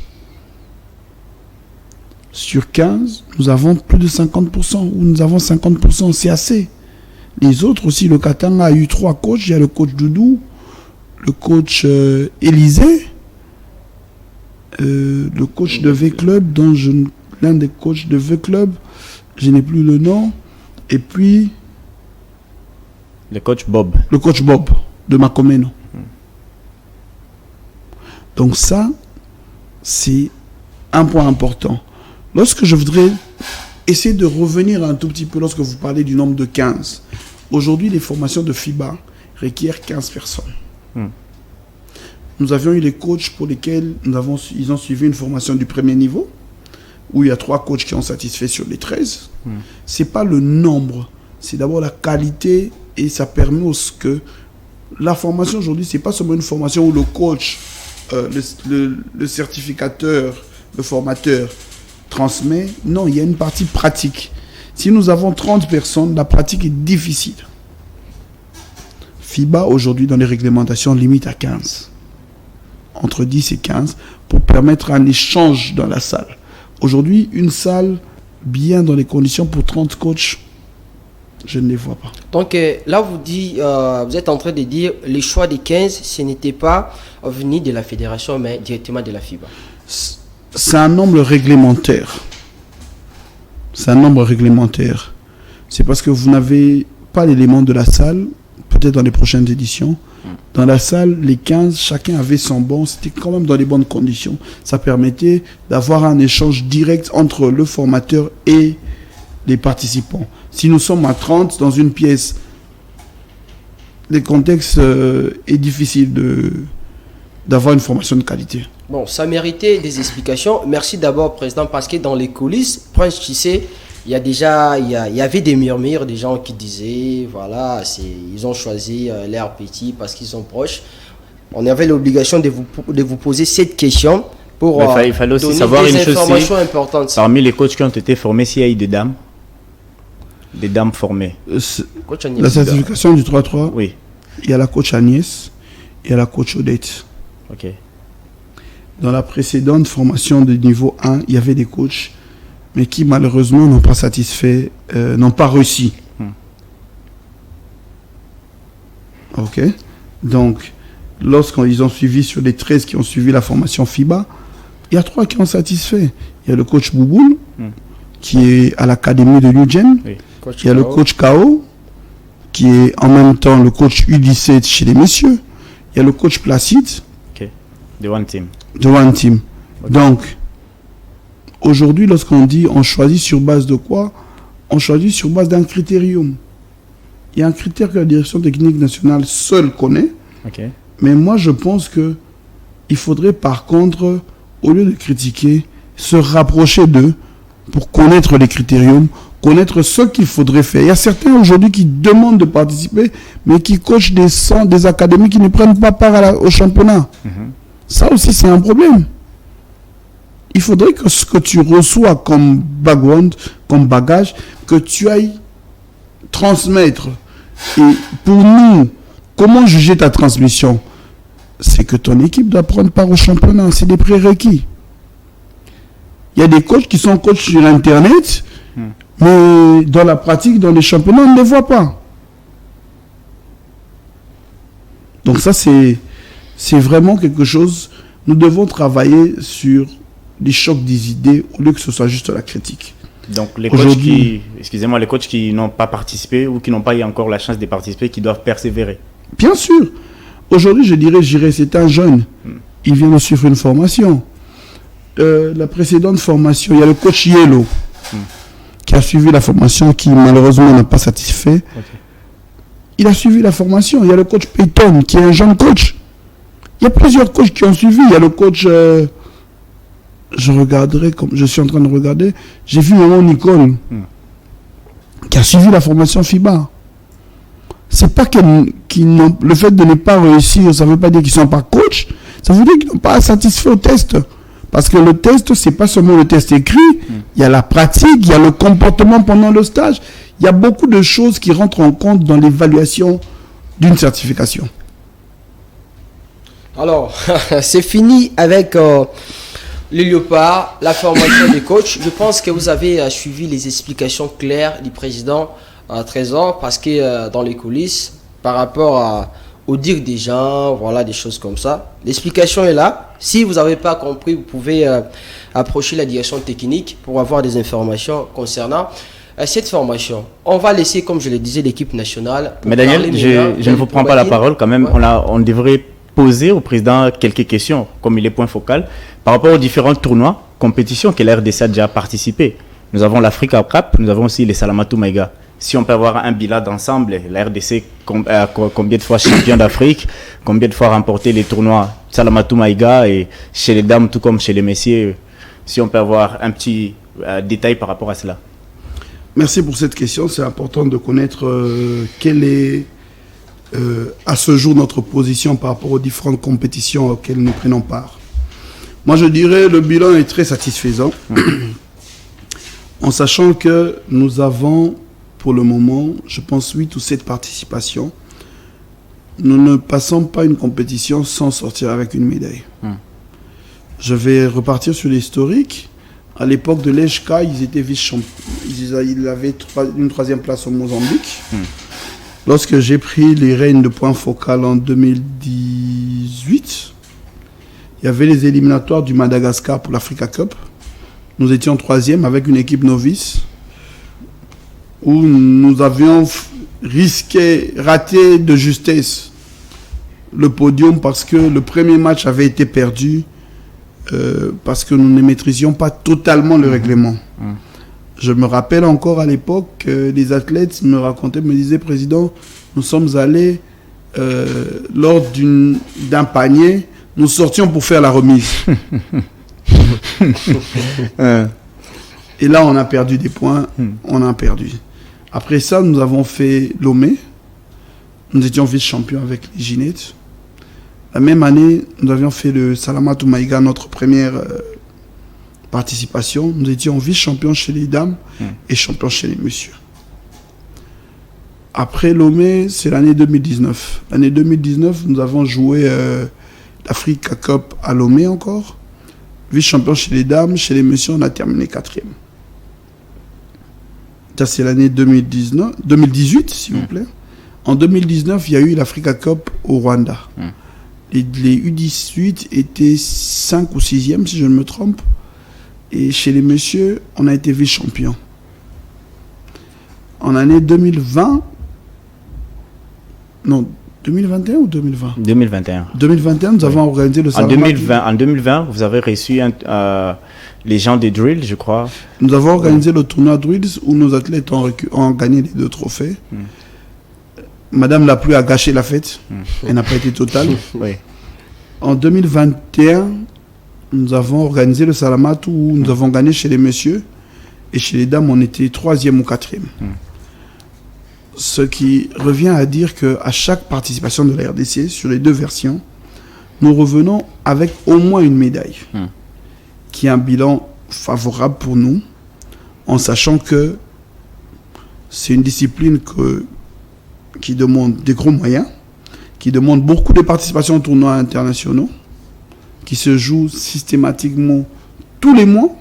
Sur 15, nous avons plus de 50%, ou nous avons 50%, c'est assez. Les autres aussi, le Katanga a eu 3 coachs. Il y a le coach Doudou, le coach Élysée, le coach de V-Club, l'un des coachs de V-Club, je n'ai plus le nom, et puis... Le coach Bob. Le coach Bob, de Makomeno. Donc ça, c'est un point important. Lorsque je voudrais essayer de revenir un tout petit peu, lorsque vous parlez du nombre de 15, aujourd'hui, les formations de FIBA requièrent 15 personnes. Nous avions eu les coachs pour lesquels ils ont suivi une formation du premier niveau, où il y a 3 coachs qui ont satisfait sur les 13. Ce n'est pas le nombre, c'est d'abord la qualité, et ça permet aussi que la formation aujourd'hui, ce n'est pas seulement une formation où le coach, le certificateur, le formateur transmet. Non, il y a une partie pratique. Si nous avons 30 personnes, la pratique est difficile. FIBA, aujourd'hui, dans les réglementations, limite à 15. Entre 10 et 15, pour permettre un échange dans la salle. Aujourd'hui, une salle bien dans les conditions pour 30 coachs, je ne les vois pas. Donc là, vous êtes en train de dire les choix des 15, ce n'était pas venu de la fédération, mais directement de la FIBA. C'est un nombre réglementaire. C'est un nombre réglementaire. C'est parce que vous n'avez pas l'élément de la salle, peut-être dans les prochaines éditions. Dans la salle, les 15, chacun avait son banc. C'était quand même dans les bonnes conditions. Ça permettait d'avoir un échange direct entre le formateur et les participants. Si nous sommes à 30 dans une pièce, le contexte est difficile d'avoir une formation de qualité. Bon, ça méritait des explications. Merci d'abord, Président, parce que dans les coulisses, Prince Tchissé, il y avait des murmures, des gens qui disaient, voilà, ils ont choisi l'air petit parce qu'ils sont proches. On avait l'obligation de vous poser cette question pour il fallait aussi donner savoir des une chose, informations importantes. Parmi les coachs qui ont été formés, s'il y a eu des dames formées. La certification du 3-3, oui. Il y a la coach Agnès, il y a la coach Odette. Ok. Dans la précédente formation de niveau 1, il y avait des coachs, mais qui malheureusement n'ont pas satisfait, n'ont pas réussi. Ok. Donc, lorsqu'ils ont suivi sur les 13 qui ont suivi la formation FIBA, il y a 3 qui ont satisfait. Il y a le coach Bouboul, qui est à l'académie de Nugent. Oui. Il y a le coach Kao, qui est en même temps le coach U17 chez les messieurs. Il y a le coach Placide. Ok. The One Team. The One Team. Okay. Donc, aujourd'hui, lorsqu'on dit on choisit sur base de quoi? On choisit sur base d'un critérium. Il y a un critère que la direction technique nationale seule connaît. Okay. Mais moi, je pense qu'il faudrait par contre, au lieu de critiquer, se rapprocher d'eux pour connaître les critériums, connaître ce qu'il faudrait faire. Il y a certains aujourd'hui qui demandent de participer, mais qui coachent des centres, des académies qui ne prennent pas part au championnat. Ça aussi, c'est un problème. Il faudrait que ce que tu reçois comme background, comme bagage, que tu ailles transmettre. Et pour nous, comment juger ta transmission? C'est que ton équipe doit prendre part au championnat. C'est des prérequis. Il y a des coachs qui sont coachs sur Internet, mais dans la pratique, dans les championnats, on ne les voit pas. Donc ça, c'est vraiment quelque chose. Nous devons travailler sur les chocs des idées au lieu que ce soit juste la critique. Donc les coachs les coachs qui n'ont pas participé ou qui n'ont pas eu encore la chance de participer, qui doivent persévérer. Bien sûr. Aujourd'hui, je dirais, c'est un jeune. Il vient de suivre une formation. La précédente formation, il y a le coach Yellow qui a suivi la formation, qui malheureusement n'a pas satisfait. Okay. Il a suivi la formation. Il y a le coach Payton qui est un jeune coach. Il y a plusieurs coachs qui ont suivi. Il y a le coach... je regarderai, comme je suis en train de regarder, j'ai vu maman Nicole qui a suivi la formation FIBA. C'est pas le fait de ne pas réussir, ça ne veut pas dire qu'ils ne sont pas coachs, ça veut dire qu'ils n'ont pas satisfait au test. Parce que le test, ce n'est pas seulement le test écrit, il y a la pratique, il y a le comportement pendant le stage, il y a beaucoup de choses qui rentrent en compte dans l'évaluation d'une certification. Alors, c'est fini avec les léopards, la formation des coachs. Je pense que vous avez suivi les explications claires du président Trésor, parce que dans les coulisses, par rapport au dire des gens, voilà, des choses comme ça. L'explication est là. Si vous n'avez pas compris, vous pouvez approcher la direction technique pour avoir des informations concernant cette formation. On va laisser, comme je le disais, l'équipe nationale. Mais Daniel, je ne vous prends pas la parole quand même. Ouais. On devrait poser au président quelques questions, comme il est point focal, par rapport aux différents tournois, compétitions que la RDC a déjà participé. Nous avons l'Africa Cup, nous avons aussi les Salamatu Maïga. Si on peut avoir un bilan d'ensemble, la RDC, combien de fois champion d'Afrique, combien de fois remporté les tournois Salamatu Maïga, et chez les dames tout comme chez les messieurs, si on peut avoir un petit détail par rapport à cela. Merci pour cette question. C'est important de connaître quelle est à ce jour notre position par rapport aux différentes compétitions auxquelles nous prenons part. Moi, je dirais le bilan est très satisfaisant, en sachant que nous avons, pour le moment, je pense 8 ou 7 participations. Nous ne passons pas une compétition sans sortir avec une médaille. Je vais repartir sur l'historique. À l'époque de l'EJK, ils étaient vice-champions. Ils avaient une 3e place au Mozambique. Lorsque j'ai pris les rênes de point focal en 2018, il y avait les éliminatoires du Madagascar pour l'Africa Cup. Nous étions 3e avec une équipe novice où nous avions raté de justesse le podium parce que le premier match avait été perdu parce que nous ne maîtrisions pas totalement le règlement. Je me rappelle encore à l'époque, les athlètes me racontaient, me disaient, président, nous sommes allés lors d'un panier, nous sortions pour faire la remise. Et là, on a perdu des points, on a perdu. Après ça, nous avons fait Lomé. Nous étions vice-champions avec les Ginettes. La même année, nous avions fait le Salamatu Maïga, notre première participation. Nous étions vice-champions chez les dames et champions chez les messieurs. Après Lomé, c'est l'année 2019. L'année 2019, nous avons joué l'Africa Cup à Lomé encore. Vice-champion chez les dames, chez les messieurs, on a terminé 4e. Ça, c'est l'année 2018, s'il vous plaît. En 2019, il y a eu l'Africa Cup au Rwanda. Les U18 étaient 5 ou 6e, si je ne me trompe. Et chez les messieurs, on a été vice-champion. En année 2020, non, 2021 ou 2020 2021. 2021, nous avons organisé le Salamatu. En 2020, vous avez reçu les gens des drills, je crois. Nous avons organisé le tournoi drills où nos athlètes ont gagné les 2 trophées. Madame la pluie a gâché la fête. Elle n'a pas été totale. Oui. En 2021, nous avons organisé le Salamatu où nous avons gagné chez les messieurs. Et chez les dames, on était 3e ou 4e. Ce qui revient à dire qu'à chaque participation de la RDC, sur les 2 versions, nous revenons avec au moins une médaille. Qui est un bilan favorable pour nous, en sachant que c'est une discipline qui demande des gros moyens, qui demande beaucoup de participation aux tournois internationaux, qui se joue systématiquement tous les mois.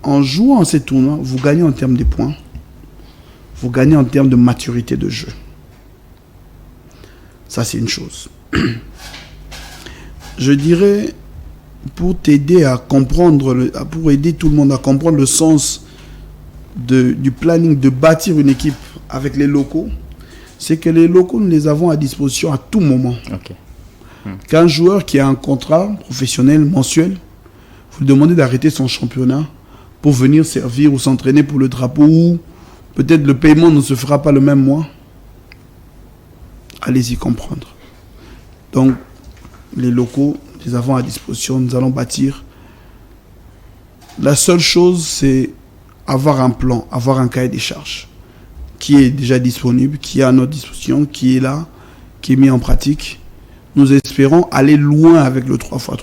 En jouant à ces tournois, vous gagnez en termes de points, vous gagnez en termes de maturité de jeu. Ça, c'est une chose. Je dirais, pour t'aider à comprendre, pour aider tout le monde à comprendre le sens du planning de bâtir une équipe avec les locaux, c'est que les locaux, nous les avons à disposition à tout moment. Qu'un joueur qui a un contrat professionnel mensuel, vous lui demandez d'arrêter son championnat pour venir servir ou s'entraîner pour le drapeau, ou peut-être le paiement ne se fera pas le même mois. Allez-y comprendre. Donc, les locaux, les avons à disposition, nous allons bâtir. La seule chose, c'est avoir un plan, avoir un cahier des charges qui est déjà disponible, qui est à notre disposition, qui est là, qui est mis en pratique. Nous espérons aller loin avec le 3x3.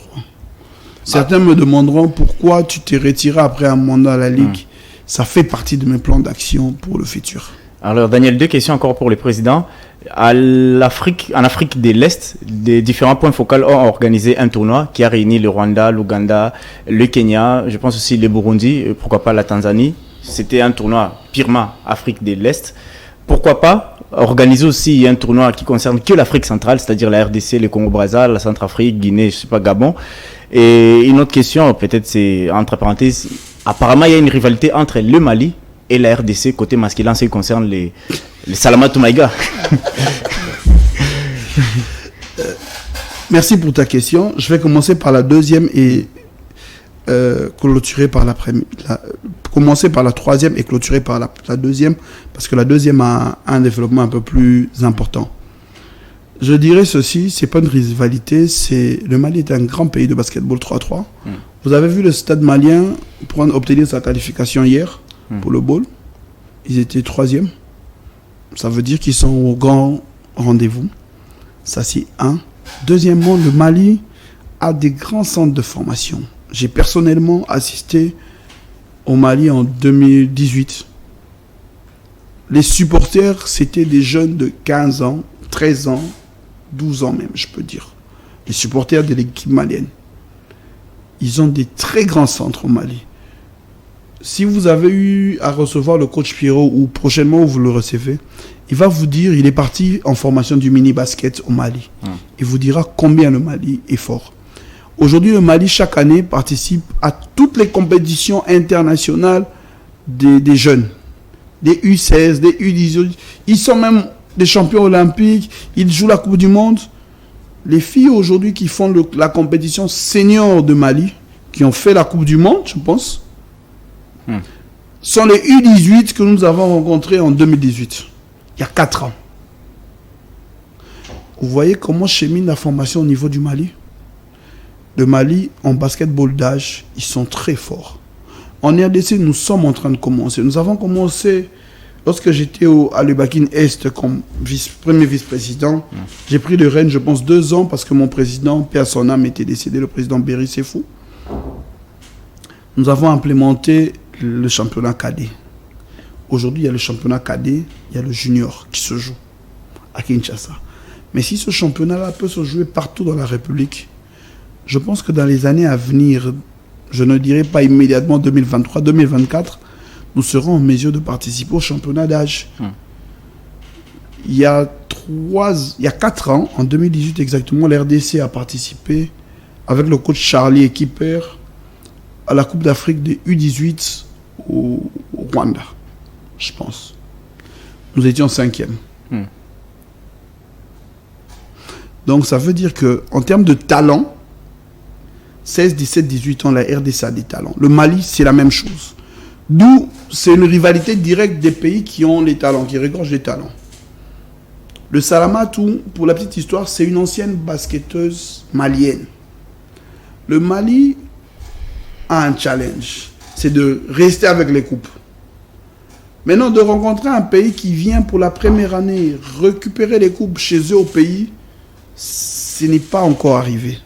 Certains me demanderont pourquoi tu t'es retiré après un mandat à la Ligue. Ça fait partie de mes plans d'action pour le futur. Alors Daniel, 2 questions encore pour le président. En Afrique de l'Est, des différents points focaux ont organisé un tournoi qui a réuni le Rwanda, l'Ouganda, le Kenya, je pense aussi le Burundi, pourquoi pas la Tanzanie. C'était un tournoi purement Afrique de l'Est. Pourquoi pas organiser aussi un tournoi qui concerne que l'Afrique centrale, c'est-à-dire la RDC, le Congo-Brazzaville, la Centrafrique, Guinée, je sais pas, Gabon. Et une autre question, peut-être c'est entre parenthèses, apparemment il y a une rivalité entre le Mali et la RDC côté masculin, ce qui concerne les Salamatu Maïga. Merci pour ta question. Je vais commencer par la deuxième et clôturer par la première. Commencer par la troisième et clôturer par la deuxième, parce que la deuxième a un développement un peu plus important. Je dirais ceci, c'est pas une rivalité, le Mali est un grand pays de basketball 3-3. Vous avez vu le stade malien obtenir sa qualification hier pour le ball. Ils étaient 3e. Ça veut dire qu'ils sont au grand rendez-vous. Ça, c'est un. Deuxièmement, le Mali a des grands centres de formation. J'ai personnellement assisté au Mali en 2018. Les supporters, c'était des jeunes de 15 ans, 13 ans, 12 ans même, je peux dire. Les supporters de l'équipe malienne. Ils ont des très grands centres au Mali. Si vous avez eu à recevoir le coach Pierrot ou prochainement vous le recevez, il va vous dire, il est parti en formation du mini-basket au Mali. Il vous dira combien le Mali est fort. Aujourd'hui, le Mali, chaque année, participe à toutes les compétitions internationales des jeunes. Des U16, des U18. Ils sont même des champions olympiques. Ils jouent la Coupe du Monde. Les filles aujourd'hui qui font la compétition senior de Mali, qui ont fait la Coupe du Monde, je pense, sont les U18 que nous avons rencontrés en 2018. Il y a 4 ans. Vous voyez comment chemine la formation au niveau du Mali? Le Mali, en basketball d'âge, ils sont très forts. En RDC, nous sommes en train de commencer. Nous avons commencé, lorsque j'étais à l'Ubakin Est comme premier vice-président, j'ai pris le rêne, je pense, 2 ans, parce que mon président, paix à son âme, était décédé, le président Berry Sefou. Nous avons implémenté le championnat cadet. Aujourd'hui, il y a le championnat cadet, il y a le junior qui se joue à Kinshasa. Mais si ce championnat-là peut se jouer partout dans la République, je pense que dans les années à venir, je ne dirais pas immédiatement 2023, 2024, nous serons en mesure de participer au championnat d'âge. Il y a 4 ans, en 2018 exactement, l'RDC a participé avec le coach Charlie et Kipper à la Coupe d'Afrique des U18 au Rwanda, je pense. Nous étions 5e. Donc ça veut dire qu'en termes de talent, 16, 17, 18 ans, la RDC a des talents. Le Mali, c'est la même chose. D'où, c'est une rivalité directe des pays qui ont les talents, qui regorgent des talents. Le Salamatu, pour la petite histoire, c'est une ancienne basketteuse malienne. Le Mali a un challenge, c'est de rester avec les coupes. Maintenant, de rencontrer un pays qui vient pour la première année récupérer les coupes chez eux au pays, ce n'est pas encore arrivé.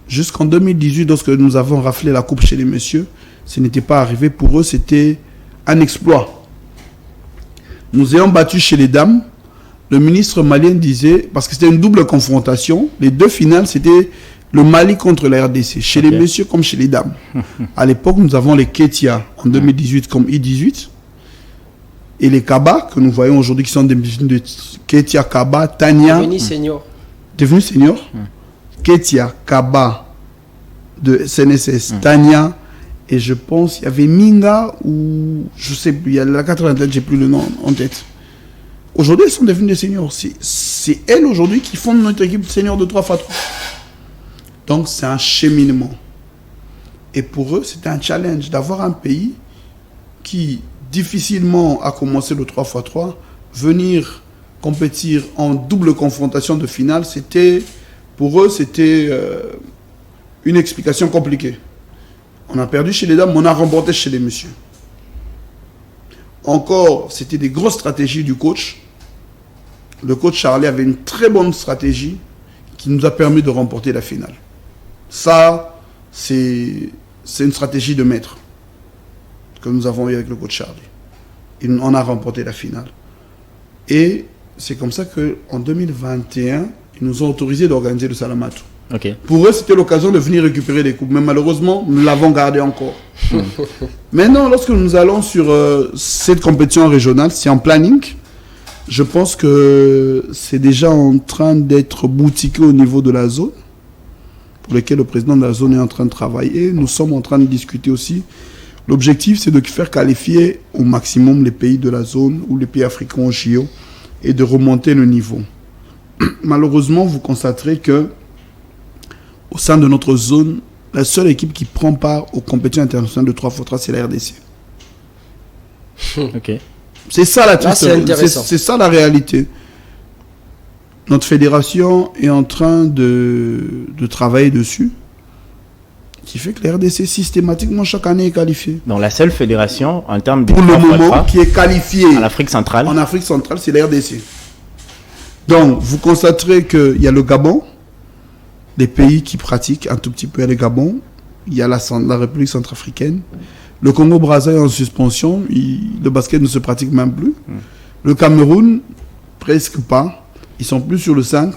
Jusqu'en 2018, lorsque nous avons raflé la coupe chez les messieurs, ce n'était pas arrivé. Pour eux, c'était un exploit. Nous ayons battu chez les dames. Le ministre malien disait, parce que c'était une double confrontation, les 2 finales, c'était le Mali contre la RDC, chez les messieurs comme chez les dames. À l'époque, nous avons les Ketia en 2018 comme I18 et les Kaba, que nous voyons aujourd'hui qui sont des de Ketia, Kaba, Tania. Devenu senior. Devenu senior. Ketia, Kaba de CNSS, Tania, et je pense il y avait Minga ou je sais plus, il y a la 87, j'ai plus le nom en tête. Aujourd'hui, elles sont devenues des seniors. C'est elles aujourd'hui qui font notre équipe senior de 3x3. Donc c'est un cheminement. Et pour eux, c'est un challenge d'avoir un pays qui difficilement a commencé le 3x3, venir compétir en double confrontation de finale, pour eux, c'était une explication compliquée. On a perdu chez les dames, mais on a remporté chez les messieurs. Encore, c'était des grosses stratégies du coach. Le coach Charlie avait une très bonne stratégie qui nous a permis de remporter la finale. Ça, c'est une stratégie de maître que nous avons eu avec le coach Charlie. Et on a remporté la finale. Et c'est comme ça qu'en 2021, ils nous ont autorisé d'organiser le Salamatou. Ok. Pour eux, c'était l'occasion de venir récupérer des coupes. Mais malheureusement, nous l'avons gardé encore. Maintenant, lorsque nous allons sur cette compétition régionale, c'est en planning. Je pense que c'est déjà en train d'être boutiqué au niveau de la zone, pour lequel le président de la zone est en train de travailler. Nous sommes en train de discuter aussi. L'objectif, c'est de faire qualifier au maximum les pays de la zone ou les pays africains au JO et de remonter le niveau. Malheureusement, vous constaterez que au sein de notre zone, la seule équipe qui prend part aux compétitions internationales de 3x3, c'est la RDC. Ok. C'est ça la c'est ça la réalité. Notre fédération est en train de travailler dessus, qui fait que la RDC systématiquement chaque année est qualifiée. Donc la seule fédération en termes de Pour le 3x3 moment, qui est qualifiée en Afrique centrale. en Afrique centrale, c'est la RDC. Donc, vous constaterez qu'il y a le Gabon, des pays qui pratiquent un tout petit peu le Gabon. Il y a la République centrafricaine. Le Congo-Brazza est en suspension. Le basket ne se pratique même plus. Le Cameroun, presque pas. Ils sont plus sur le 5.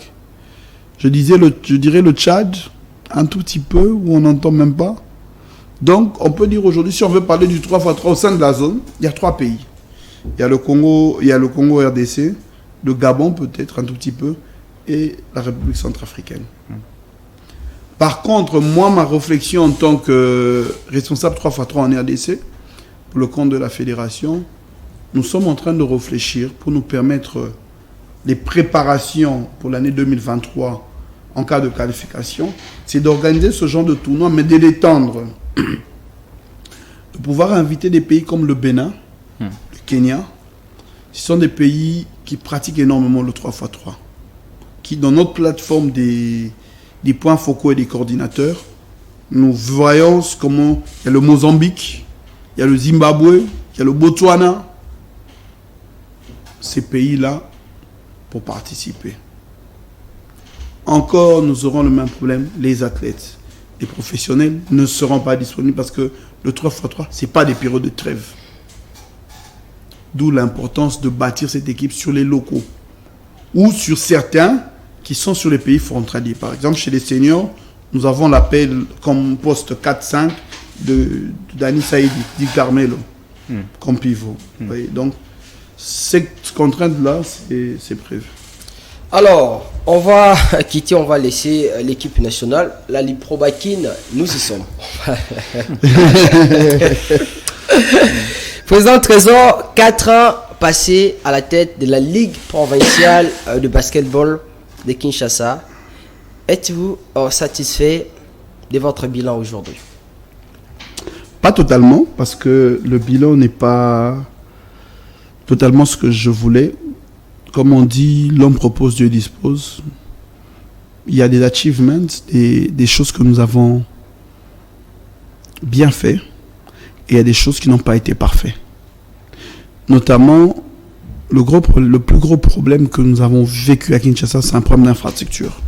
Je dirais le Tchad, un tout petit peu, où on n'entend même pas. Donc, on peut dire aujourd'hui, si on veut parler du 3x3 au sein de la zone, il y a 3 pays. Il y a le Congo RDC, le Gabon peut-être un tout petit peu, et la République centrafricaine. Par contre, moi, ma réflexion en tant que responsable 3x3 en RDC, pour le compte de la fédération, nous sommes en train de réfléchir pour nous permettre les préparations pour l'année 2023 en cas de qualification, c'est d'organiser ce genre de tournoi, mais de l'étendre. De pouvoir inviter des pays comme le Bénin, le Kenya. Ce sont des pays qui pratiquent énormément le 3x3, qui dans notre plateforme des points focaux et des coordinateurs, nous voyons comment il y a le Mozambique, il y a le Zimbabwe, il y a le Botswana, ces pays-là pour participer. Encore, nous aurons le même problème, les athlètes. Les professionnels ne seront pas disponibles parce que le 3x3, ce n'est pas des périodes de trêve. D'où l'importance de bâtir cette équipe sur les locaux ou sur certains qui sont sur les pays frontaliers. Par exemple, chez les seniors, nous avons l'appel comme poste 4-5 de Dani Saïdi, Di Carmelo, comme pivot. Oui, donc, cette contrainte-là, c'est prévu. Alors, on va quitter, on va laisser l'équipe nationale. La Ligue Pro Bakin, nous y sommes. Président Trésor, 4 ans passés à la tête de la Ligue provinciale de basketball de Kinshasa. Êtes-vous satisfait de votre bilan aujourd'hui? Pas totalement, parce que le bilan n'est pas totalement ce que je voulais. Comme on dit, l'homme propose, Dieu dispose. Il y a des achievements, des choses que nous avons bien fait, et il y a des choses qui n'ont pas été parfaites. Notamment, le plus gros problème que nous avons vécu à Kinshasa, c'est un problème d'infrastructure.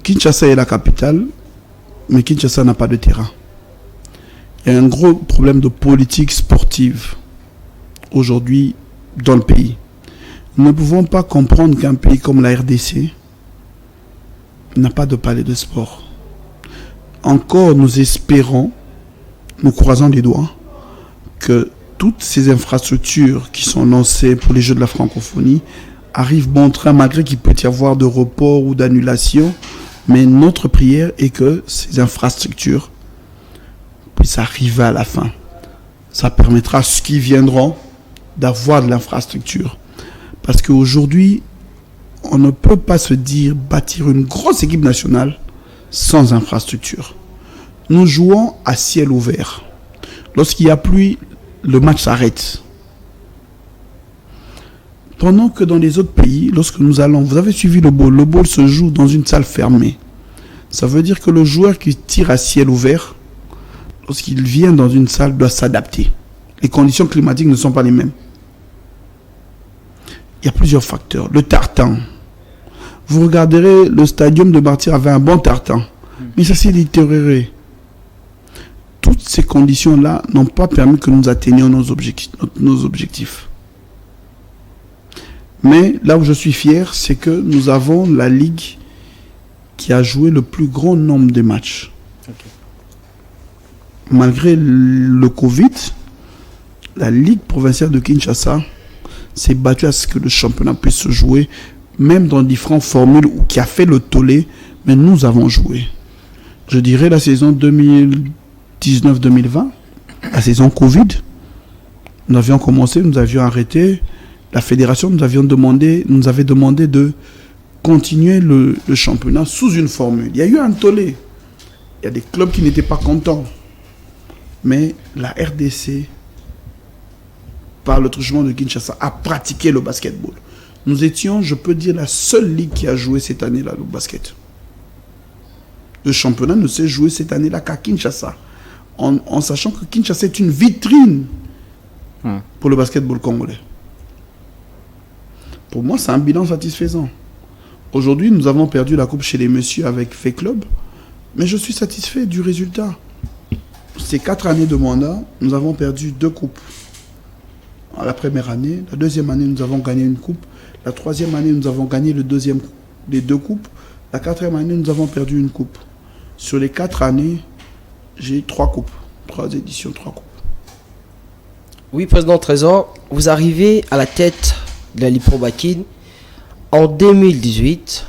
Kinshasa est la capitale, mais Kinshasa n'a pas de terrain. Il y a un gros problème de politique sportive aujourd'hui dans le pays. Nous ne pouvons pas comprendre qu'un pays comme la RDC n'a pas de palais de sport. Encore, nous espérons, nous croisons les doigts, que toutes ces infrastructures qui sont lancées pour les Jeux de la francophonie arrivent bon train, malgré qu'il peut y avoir de report ou d'annulation. Mais notre prière est que ces infrastructures puissent arriver à la fin. Ça permettra à ceux qui viendront d'avoir de l'infrastructure. Parce qu'aujourd'hui, on ne peut pas se dire bâtir une grosse équipe nationale sans infrastructure. Nous jouons à ciel ouvert. Lorsqu'il y a pluie, le match s'arrête. Pendant que dans les autres pays, lorsque nous allons, vous avez suivi le ball se joue dans une salle fermée. Ça veut dire que le joueur qui tire à ciel ouvert, lorsqu'il vient dans une salle, doit s'adapter. Les conditions climatiques ne sont pas les mêmes. Il y a plusieurs facteurs. Le tartan. Vous regarderez, le stadium de Martyr avait un bon tartan, mais ça s'est détérioré. Tout toutes ces conditions-là n'ont pas permis que nous atteignions nos objectifs. Mais là où je suis fier, c'est que nous avons la Ligue qui a joué le plus grand nombre de matchs. Okay. Malgré le Covid, la Ligue provinciale de Kinshasa s'est battue à ce que le championnat puisse se jouer, même dans différentes formules qui a fait le tollé, mais nous avons joué. Je dirais la saison 2019-2020, la saison Covid, nous avions commencé, nous avions arrêté. La fédération nous avait demandé de continuer le championnat sous une formule. Il y a eu un tollé. Il y a des clubs qui n'étaient pas contents. Mais la RDC, par le truchement de Kinshasa, a pratiqué le basketball. Nous étions, je peux dire, la seule ligue qui a joué cette année-là le basket. Le championnat ne s'est joué cette année-là qu'à Kinshasa. En sachant que Kinshasa est une vitrine pour le basketball congolais. Pour moi, c'est un bilan satisfaisant. Aujourd'hui, nous avons perdu la coupe chez les messieurs avec Fait Club, mais je suis satisfait du résultat. Ces 4 années de mandat, nous avons perdu 2 coupes. La première année, la deuxième année, nous avons gagné une coupe. La troisième année, nous avons gagné les 2 coupes. La quatrième année, nous avons perdu une coupe. Sur les 4 années, j'ai eu 3 coupes. 3 éditions, 3 coupes. Oui, Président Trésor, vous arrivez à la tête de la Ligue Pro Bakin en 2018.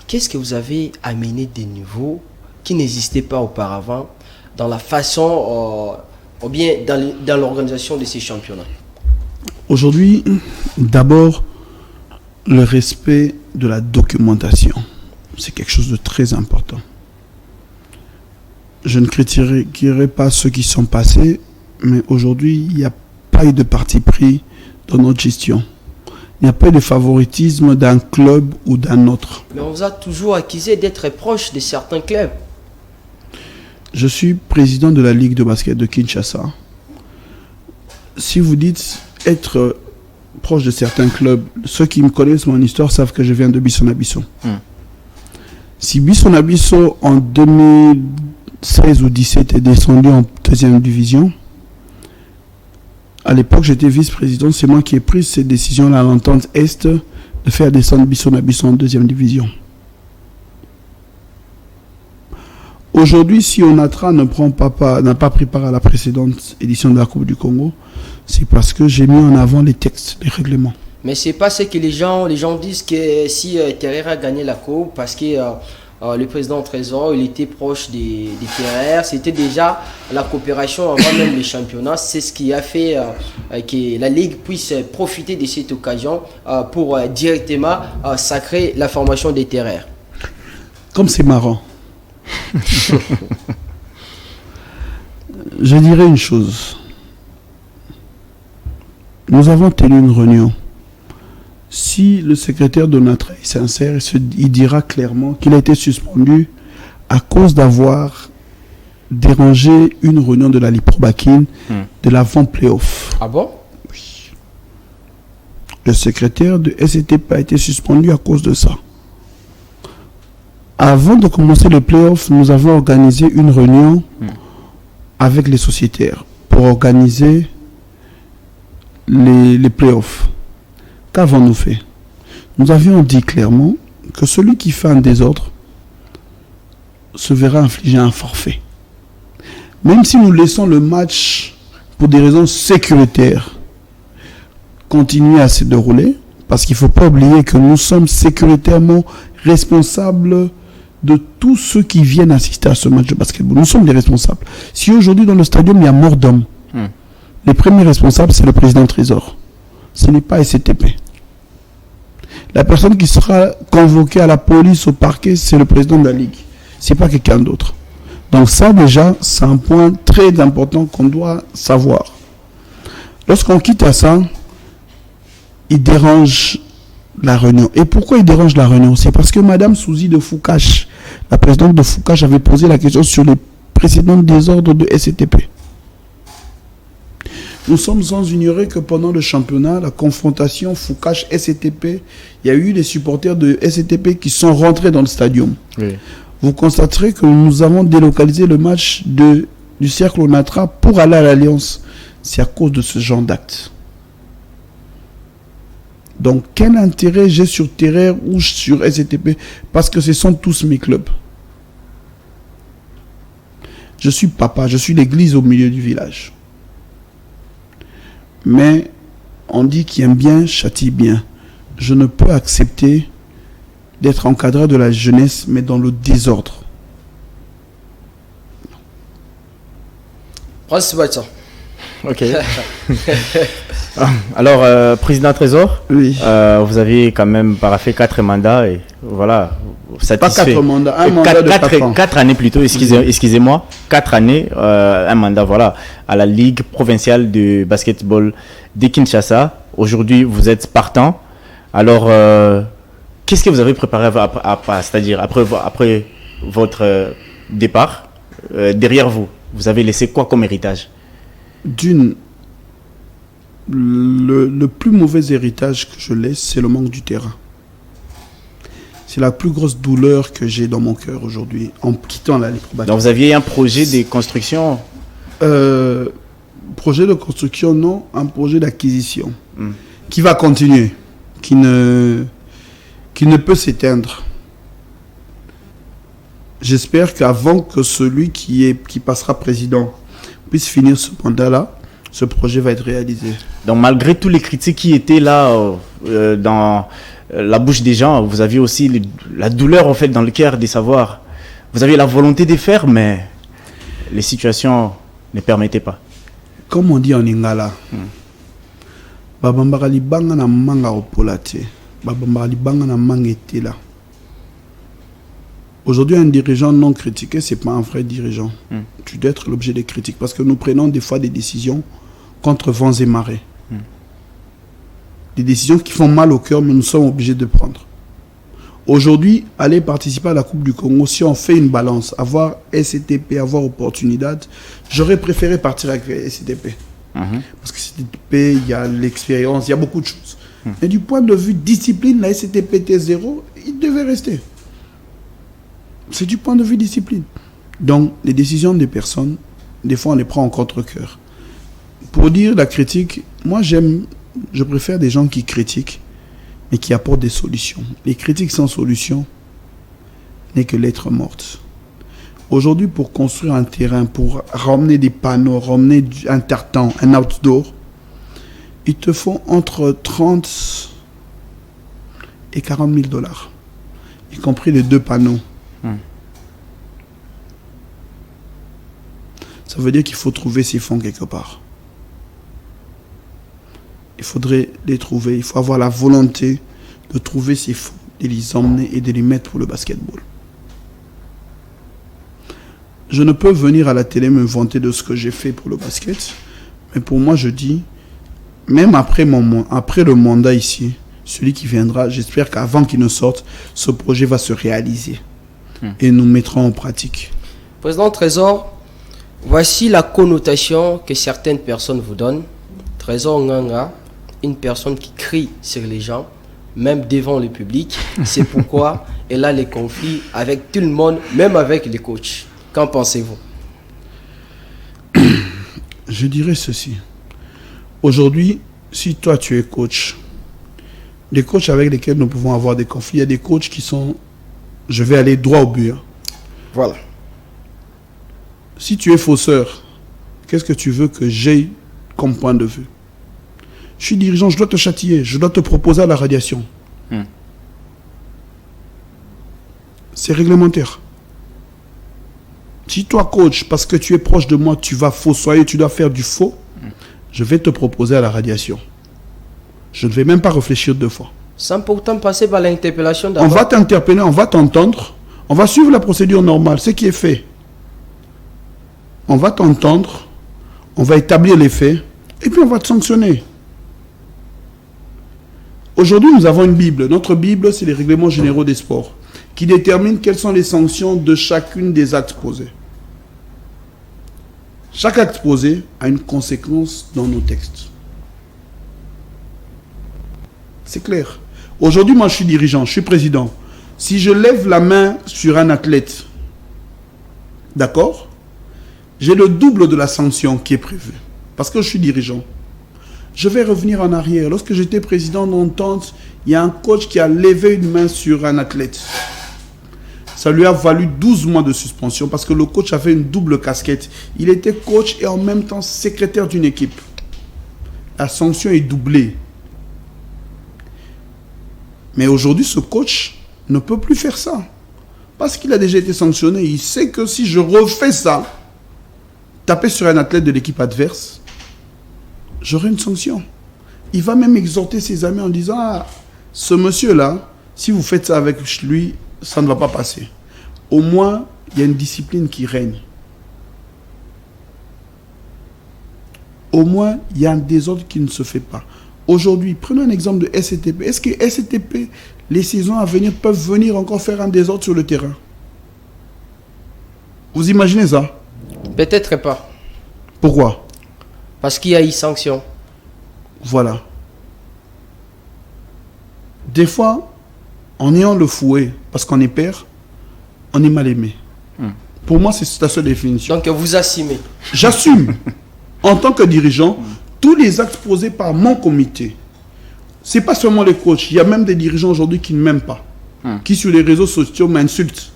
Qu'est-ce que vous avez amené des niveaux qui n'existaient pas auparavant dans la façon ou bien dans l'organisation de ces championnats? Aujourd'hui, d'abord, le respect de la documentation. C'est quelque chose de très important. Je ne critiquerai pas ceux qui sont passés, mais aujourd'hui, il n'y a pas eu de parti pris dans notre gestion. Il n'y a pas de favoritisme d'un club ou d'un autre. Mais on vous a toujours accusé d'être proche de certains clubs. Je suis président de la Ligue de basket de Kinshasa. Si vous dites être proche de certains clubs, ceux qui me connaissent mon histoire savent que je viens de Bissona-Bisson. Si Bissona-Bisson en 2016 ou 2017 est descendu en 2e division, à l'époque, j'étais vice-président. C'est moi qui ai pris cette décision à l'entente Est de faire descendre Bissona-Bisson en 2e division. Aujourd'hui, si Onatra n'a pas pris part à la précédente édition de la Coupe du Congo, c'est parce que j'ai mis en avant les textes, les règlements. Mais c'est pas ce que les gens disent que si Terrer a gagné la Coupe parce que le président Trésor, il était proche des Terrer. C'était déjà la coopération avant même les championnats. C'est ce qui a fait que la Ligue puisse profiter de cette occasion pour directement sacrer la formation des Terrer. Comme c'est marrant. Je dirais une chose. Nous avons tenu une réunion. Si le secrétaire de notre est sincère, il dira clairement qu'il a été suspendu à cause d'avoir dérangé une réunion de la Ligue Pro Bakin de l'avant-playoff. Ah bon? Oui. Le secrétaire de SCTP a été suspendu à cause de ça. Avant de commencer le playoff, nous avons organisé une réunion avec les sociétaires pour organiser les playoffs. Qu'avons-nous fait? Nous avions dit clairement que celui qui fait un désordre se verra infliger un forfait. Même si nous laissons le match pour des raisons sécuritaires continuer à se dérouler, parce qu'il ne faut pas oublier que nous sommes sécuritairement responsables de tous ceux qui viennent assister à ce match de basketball. Nous sommes les responsables. Si aujourd'hui dans le stadium il y a mort d'homme, les premiers responsables c'est le président Trésor. Ce n'est pas SCTP. La personne qui sera convoquée à la police, au parquet, c'est le président de la Ligue. Ce n'est pas quelqu'un d'autre. Donc ça déjà, c'est un point très important qu'on doit savoir. Lorsqu'on quitte à ça, il dérange la réunion. Et pourquoi il dérange la réunion? C'est parce que Madame Souzy de Foucache, la présidente de Foucache, avait posé la question sur les précédents désordres de SCTP. Nous sommes sans ignorer que pendant le championnat, la confrontation Foucache-SCTP, il y a eu des supporters de SCTP qui sont rentrés dans le stadium. Oui. Vous constaterez que nous avons délocalisé le match de du cercle Onatra pour aller à l'Alliance, c'est à cause de ce genre d'actes. Donc, quel intérêt j'ai sur Terre ou sur SCTP? Parce que ce sont tous mes clubs. Je suis papa, je suis l'église au milieu du village. Mais on dit qui aime bien, châtie bien. Je ne peux accepter d'être encadré de la jeunesse, mais dans le désordre. Ok. Alors, président Trésor, Oui. vous aviez quand même paraphé 4 mandats et voilà, satisfait. Pas 4 mandats, un mandat de 4 ans. 4 années plutôt, excusez-moi. 4 années, un mandat, voilà, à la Ligue provinciale de basketball de Kinshasa. Aujourd'hui, vous êtes partant. Alors, qu'est-ce que vous avez préparé c'est-à-dire après votre départ, derrière vous? Vous avez laissé quoi comme héritage? Le plus mauvais héritage que je laisse, c'est le manque du terrain. C'est la plus grosse douleur que j'ai dans mon cœur aujourd'hui, en quittant la Ligue. Donc vous aviez un projet de construction? Projet de construction, non. Un projet d'acquisition qui va continuer, qui ne peut s'éteindre. J'espère qu'avant que celui qui passera président puisse finir ce mandat-là, ce projet va être réalisé. Donc malgré tous les critiques qui étaient là dans la bouche des gens, vous aviez aussi la douleur en fait dans le cœur de savoir. Vous aviez la volonté de faire, mais les situations ne permettaient pas. Comme on dit en Lingala, babambara libanga na manga opolate, babambara libanga na manga etela. Aujourd'hui, un dirigeant non critiqué, ce n'est pas un vrai dirigeant. Tu dois être l'objet des critiques parce que nous prenons des fois des décisions contre vents et marées. Des décisions qui font mal au cœur, mais nous sommes obligés de prendre. Aujourd'hui, aller participer à la Coupe du Congo, si on fait une balance, avoir SCTP, avoir Opportunidad, j'aurais préféré partir avec SCTP. Parce que SCTP, il y a l'expérience, il y a beaucoup de choses. Mais du point de vue discipline, la SCTP était 0, il devait rester. C'est du point de vue discipline. Donc, les décisions des personnes, des fois, on les prend en contre-cœur. Pour dire la critique, moi, je préfère des gens qui critiquent, mais qui apportent des solutions. Les critiques sans solution n'est que lettre morte. Aujourd'hui, pour construire un terrain, pour ramener des panneaux, ramener un tartan, un outdoor, il te faut entre 30 et 40 000 $, y compris les 2 panneaux. Ça veut dire qu'il faut trouver ces fonds quelque part. Il faudrait les trouver. Il faut avoir la volonté de trouver ces fonds, de les emmener et de les mettre pour le basketball. Je ne peux venir à la télé me vanter de ce que j'ai fait pour le basket. Mais pour moi, je dis, même après le mandat ici, celui qui viendra, j'espère qu'avant qu'il ne sorte, ce projet va se réaliser. Et nous mettrons en pratique. Président Trésor, voici la connotation que certaines personnes vous donnent. Trésor Nganga, une personne qui crie sur les gens, même devant le public. C'est pourquoi elle a les conflits avec tout le monde, même avec les coachs. Qu'en pensez-vous? Je dirais ceci. Aujourd'hui, si toi tu es coach, les coachs avec lesquels nous pouvons avoir des conflits, il y a des coachs qui sont... Je vais aller droit au but. Voilà. Si tu es fausseur, qu'est-ce que tu veux que j'aie comme point de vue? Je suis dirigeant, je dois te châtier, je dois te proposer à la radiation. C'est réglementaire. Si toi, coach, parce que tu es proche de moi, tu vas faussoyer, tu dois faire du faux, je vais te proposer à la radiation. Je ne vais même pas réfléchir 2 fois. Sans pourtant passer par l'interpellation On d'abord. va t'interpeller, on va t'entendre, on va suivre la procédure normale, ce qui est fait. On va t'entendre, on va établir les faits, et puis on va te sanctionner. Aujourd'hui, nous avons une Bible. Notre Bible, c'est les règlements généraux des sports, qui déterminent quelles sont les sanctions de chacune des actes posés. Chaque acte posé a une conséquence dans nos textes. C'est clair. Aujourd'hui, moi, je suis dirigeant, je suis président. Si je lève la main sur un athlète, d'accord, j'ai le double de la sanction qui est prévue. Parce que je suis dirigeant. Je vais revenir en arrière. Lorsque j'étais président d'entente, il y a un coach qui a levé une main sur un athlète. Ça lui a valu 12 mois de suspension parce que le coach avait une double casquette. Il était coach et en même temps secrétaire d'une équipe. La sanction est doublée. Mais aujourd'hui, ce coach ne peut plus faire ça. Parce qu'il a déjà été sanctionné. Il sait que si je refais ça, taper sur un athlète de l'équipe adverse, j'aurai une sanction. Il va même exhorter ses amis en disant « Ah, ce monsieur-là, si vous faites ça avec lui, ça ne va pas passer. » Au moins, il y a une discipline qui règne. Au moins, il y a un désordre qui ne se fait pas. Aujourd'hui, prenons un exemple de SCTP. Est-ce que SCTP, les saisons à venir, peuvent venir encore faire un désordre sur le terrain? Vous imaginez ça? Peut-être pas. Pourquoi? Parce qu'il y a eu sanction. Voilà. Des fois, en ayant le fouet, parce qu'on est père, on est mal aimé. Pour moi, c'est la seule définition. Donc vous assumez. J'assume. En tant que dirigeant, tous les actes posés par mon comité, c'est pas seulement les coachs. Il y a même des dirigeants aujourd'hui qui ne m'aiment pas. Qui sur les réseaux sociaux m'insultent.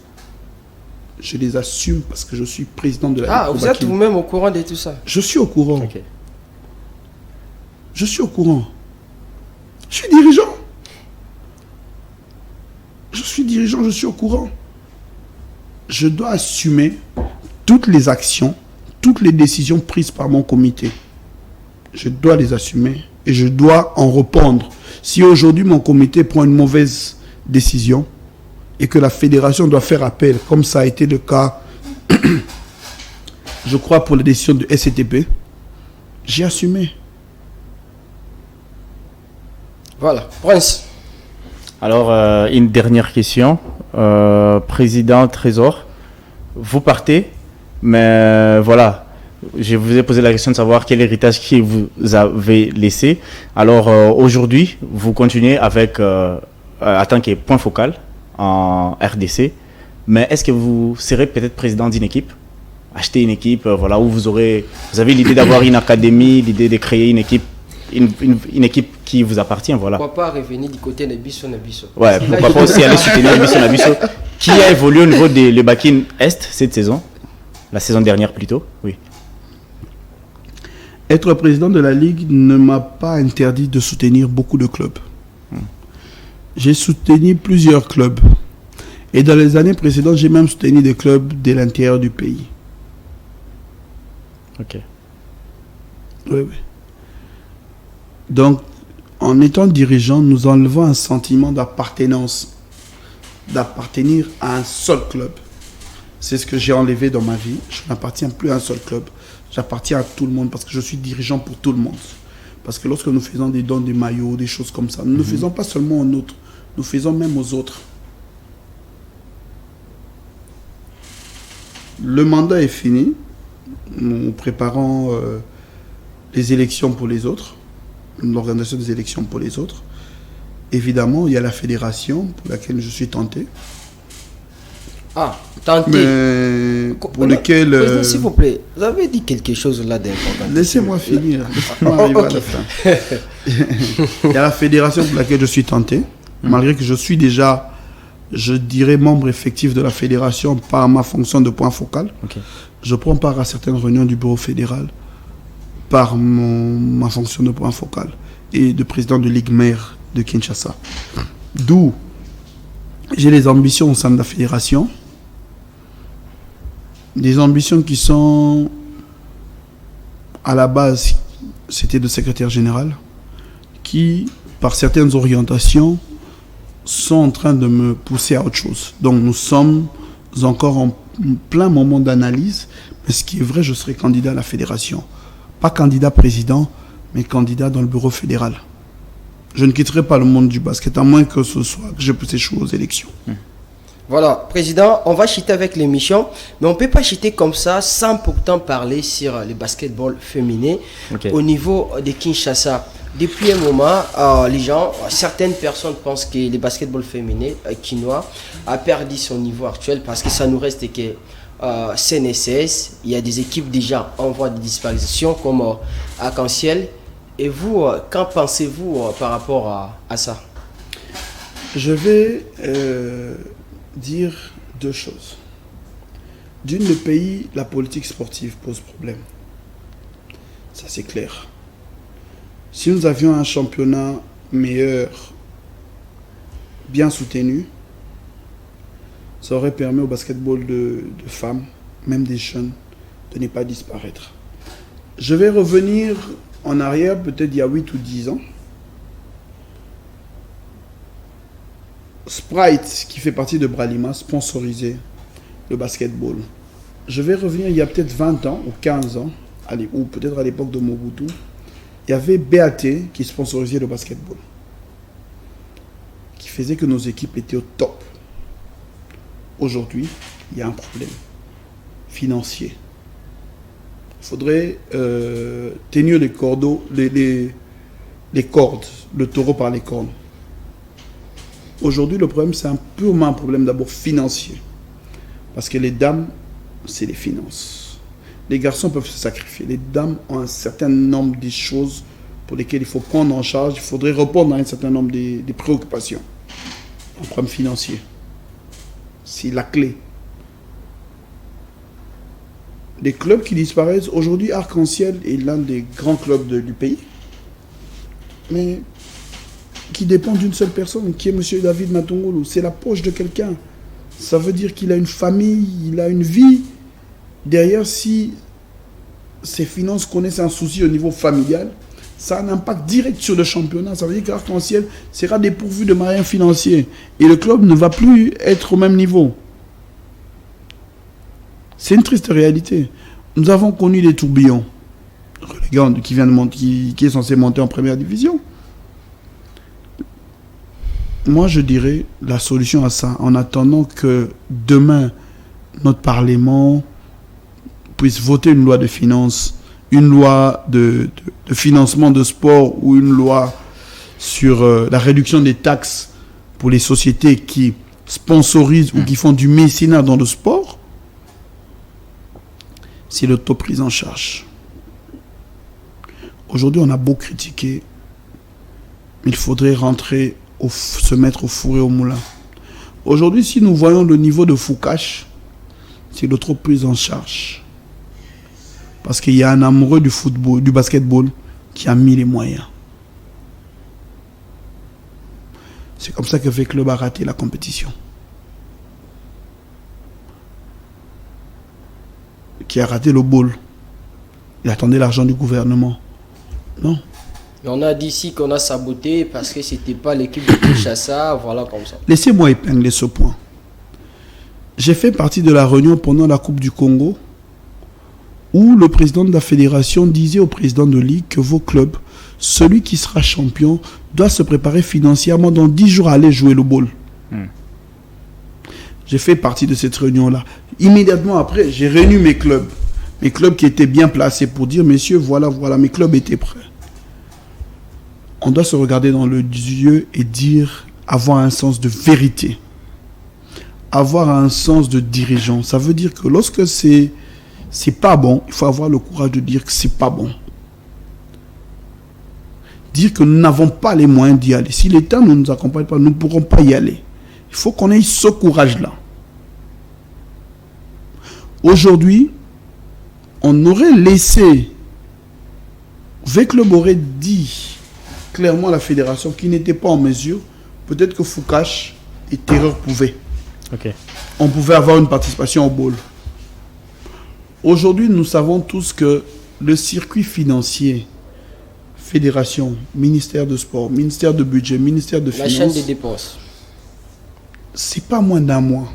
Je les assume parce que je suis président de la Ligue. Ah, vous êtes vous-même au courant de tout ça? Je suis au courant. Ok. Je suis au courant. Je suis dirigeant. Je suis dirigeant, je suis au courant. Je dois assumer toutes les actions, toutes les décisions prises par mon comité. Je dois les assumer et je dois en répondre. Si aujourd'hui mon comité prend une mauvaise décision et que la fédération doit faire appel, comme ça a été le cas, je crois, pour la décision de SCTP, j'ai assumé. Voilà, Prince. Alors, une dernière question. Président Trésor, vous partez, mais voilà, je vous ai posé la question de savoir quel héritage qui vous avez laissé. Alors, aujourd'hui, vous continuez avec, en tant que point focal en RDC, mais est-ce que vous serez peut-être président d'une équipe? Acheter une équipe, voilà, où vous avez l'idée d'avoir une académie, l'idée de créer une équipe. Une équipe qui vous appartient, voilà. Pourquoi pas revenir du côté de Nabiso? Ouais, pourquoi pas aussi aller soutenir Nabiso, qui a évolué au niveau de Lebakin Est cette saison, la saison dernière plutôt, oui. Être président de la Ligue ne m'a pas interdit de soutenir beaucoup de clubs. J'ai soutenu plusieurs clubs. Et dans les années précédentes, j'ai même soutenu des clubs de l'intérieur du pays. Ok. Oui, oui. Donc, en étant dirigeant, nous enlevons un sentiment d'appartenance, d'appartenir à un seul club. C'est ce que j'ai enlevé dans ma vie. Je n'appartiens plus à un seul club. J'appartiens à tout le monde parce que je suis dirigeant pour tout le monde. Parce que lorsque nous faisons des dons, des maillots, des choses comme ça, nous ne faisons pas seulement aux nôtres, nous faisons même aux autres. Le mandat est fini. Nous préparons les élections pour les autres. L'organisation des élections pour les autres. Évidemment, il y a la fédération pour laquelle je suis tenté. Ah, tenté. Mais pour lequel... Président, s'il vous plaît, vous avez dit quelque chose là d'important. Laissez-moi finir. Laissez-moi arriver à la fin. Il y a la fédération pour laquelle je suis tenté. Malgré que je suis déjà, je dirais, membre effectif de la fédération par ma fonction de point focal. Okay. Je prends part à certaines réunions du bureau fédéral par ma fonction de point focal et de président de Ligue mère de Kinshasa. D'où j'ai les ambitions au sein de la fédération, des ambitions qui sont à la base, c'était de secrétaire général, qui par certaines orientations sont en train de me pousser à autre chose. Donc nous sommes encore en plein moment d'analyse, mais ce qui est vrai, je serai candidat à la fédération. Pas candidat président, mais candidat dans le bureau fédéral. Je ne quitterai pas le monde du basket, à moins que ce soit que je puisse échouer aux élections. Voilà, président, on va chuter avec l'émission, mais on ne peut pas chuter comme ça sans pourtant parler sur le basketball féminin au niveau de Kinshasa. Depuis un moment, certaines personnes pensent que le basketball féminin quinois a perdu son niveau actuel parce que ça nous reste que CNSS. Il y a des équipes déjà en voie de disparition comme Arc-en-Ciel. Et vous, qu'en pensez-vous par rapport à ça? Je vais dire deux choses. D'une, le pays, la politique sportive pose problème. Ça, c'est clair. Si nous avions un championnat meilleur, bien soutenu, ça aurait permis au basketball de femmes, même des jeunes, de ne pas disparaître. Je vais revenir en arrière, peut-être il y a 8 ou 10 ans. Sprite, qui fait partie de Bralima, sponsorisait le basketball. Je vais revenir il y a peut-être 20 ans ou 15 ans, ou peut-être à l'époque de Mobutu. Il y avait BAT qui sponsorisait le basketball, qui faisait que nos équipes étaient au top. Aujourd'hui, il y a un problème financier. Il faudrait tenir les cordes, le taureau par les cornes. Aujourd'hui, le problème, c'est purement un problème d'abord financier. Parce que les dames, c'est les finances. Les garçons peuvent se sacrifier. Les dames ont un certain nombre de choses pour lesquelles il faut prendre en charge. Il faudrait répondre à un certain nombre de préoccupations. Un problème financier. C'est la clé. Les clubs qui disparaissent, aujourd'hui, Arc-en-Ciel est l'un des grands clubs du pays. Mais qui dépend d'une seule personne, qui est M. David Matongolo. C'est la poche de quelqu'un. Ça veut dire qu'il a une famille, il a une vie. Derrière, si ses finances connaissent un souci au niveau familial, ça a un impact direct sur le championnat. Ça veut dire qu'Arc-en-Ciel sera dépourvu de moyens financiers. Et le club ne va plus être au même niveau. C'est une triste réalité. Nous avons connu des tourbillons. Regarde, qui est censé monter en première division. Moi, je dirais la solution à ça, en attendant que demain, notre Parlement puisse voter une loi de finances, une loi de financement de sport ou une loi sur la réduction des taxes pour les sociétés qui sponsorisent ou qui font du mécénat dans le sport, c'est l'auto-prise en charge. Aujourd'hui, on a beau critiquer, il faudrait se mettre au four et au moulin. Aujourd'hui, si nous voyons le niveau de Foucache, c'est l'auto-prise en charge. Parce qu'il y a un amoureux du football, du basketball, qui a mis les moyens. C'est comme ça que le club a raté la compétition. Qui a raté le ball. Il attendait l'argent du gouvernement. Non. On a dit ici qu'on a saboté parce que c'était pas l'équipe de Kinshasa, voilà comme ça. Laissez-moi épingler ce point. J'ai fait partie de la réunion pendant la Coupe du Congo où le président de la fédération disait au président de ligue que vos clubs, celui qui sera champion, doit se préparer financièrement dans 10 jours à aller jouer le ball. J'ai fait partie de cette réunion-là. Immédiatement après, j'ai réuni mes clubs qui étaient bien placés pour dire, messieurs, voilà, mes clubs étaient prêts. On doit se regarder dans les yeux et dire, avoir un sens de vérité, avoir un sens de dirigeant. Ça veut dire que lorsque c'est pas bon, il faut avoir le courage de dire que c'est pas bon. Dire que nous n'avons pas les moyens d'y aller. Si l'État ne nous accompagne pas, nous ne pourrons pas y aller. Il faut qu'on ait ce courage-là. Aujourd'hui, on aurait laissé, V-Club aurait dit clairement à la fédération qui n'était pas en mesure, peut-être que Foucache et Terreur pouvaient. On pouvait avoir une participation au ball. Aujourd'hui, nous savons tous que le circuit financier, fédération, ministère de sport, ministère de budget, ministère de finances, la chaîne des dépenses, c'est pas moins d'un mois.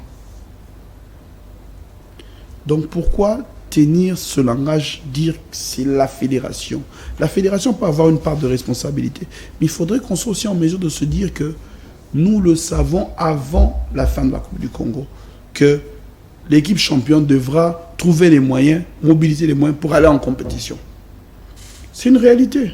Donc pourquoi tenir ce langage, dire que c'est la fédération? La fédération peut avoir une part de responsabilité, mais il faudrait qu'on soit aussi en mesure de se dire que nous le savons avant la fin de la Coupe du Congo, que l'équipe championne devra trouver les moyens, mobiliser les moyens pour aller en compétition. C'est une réalité.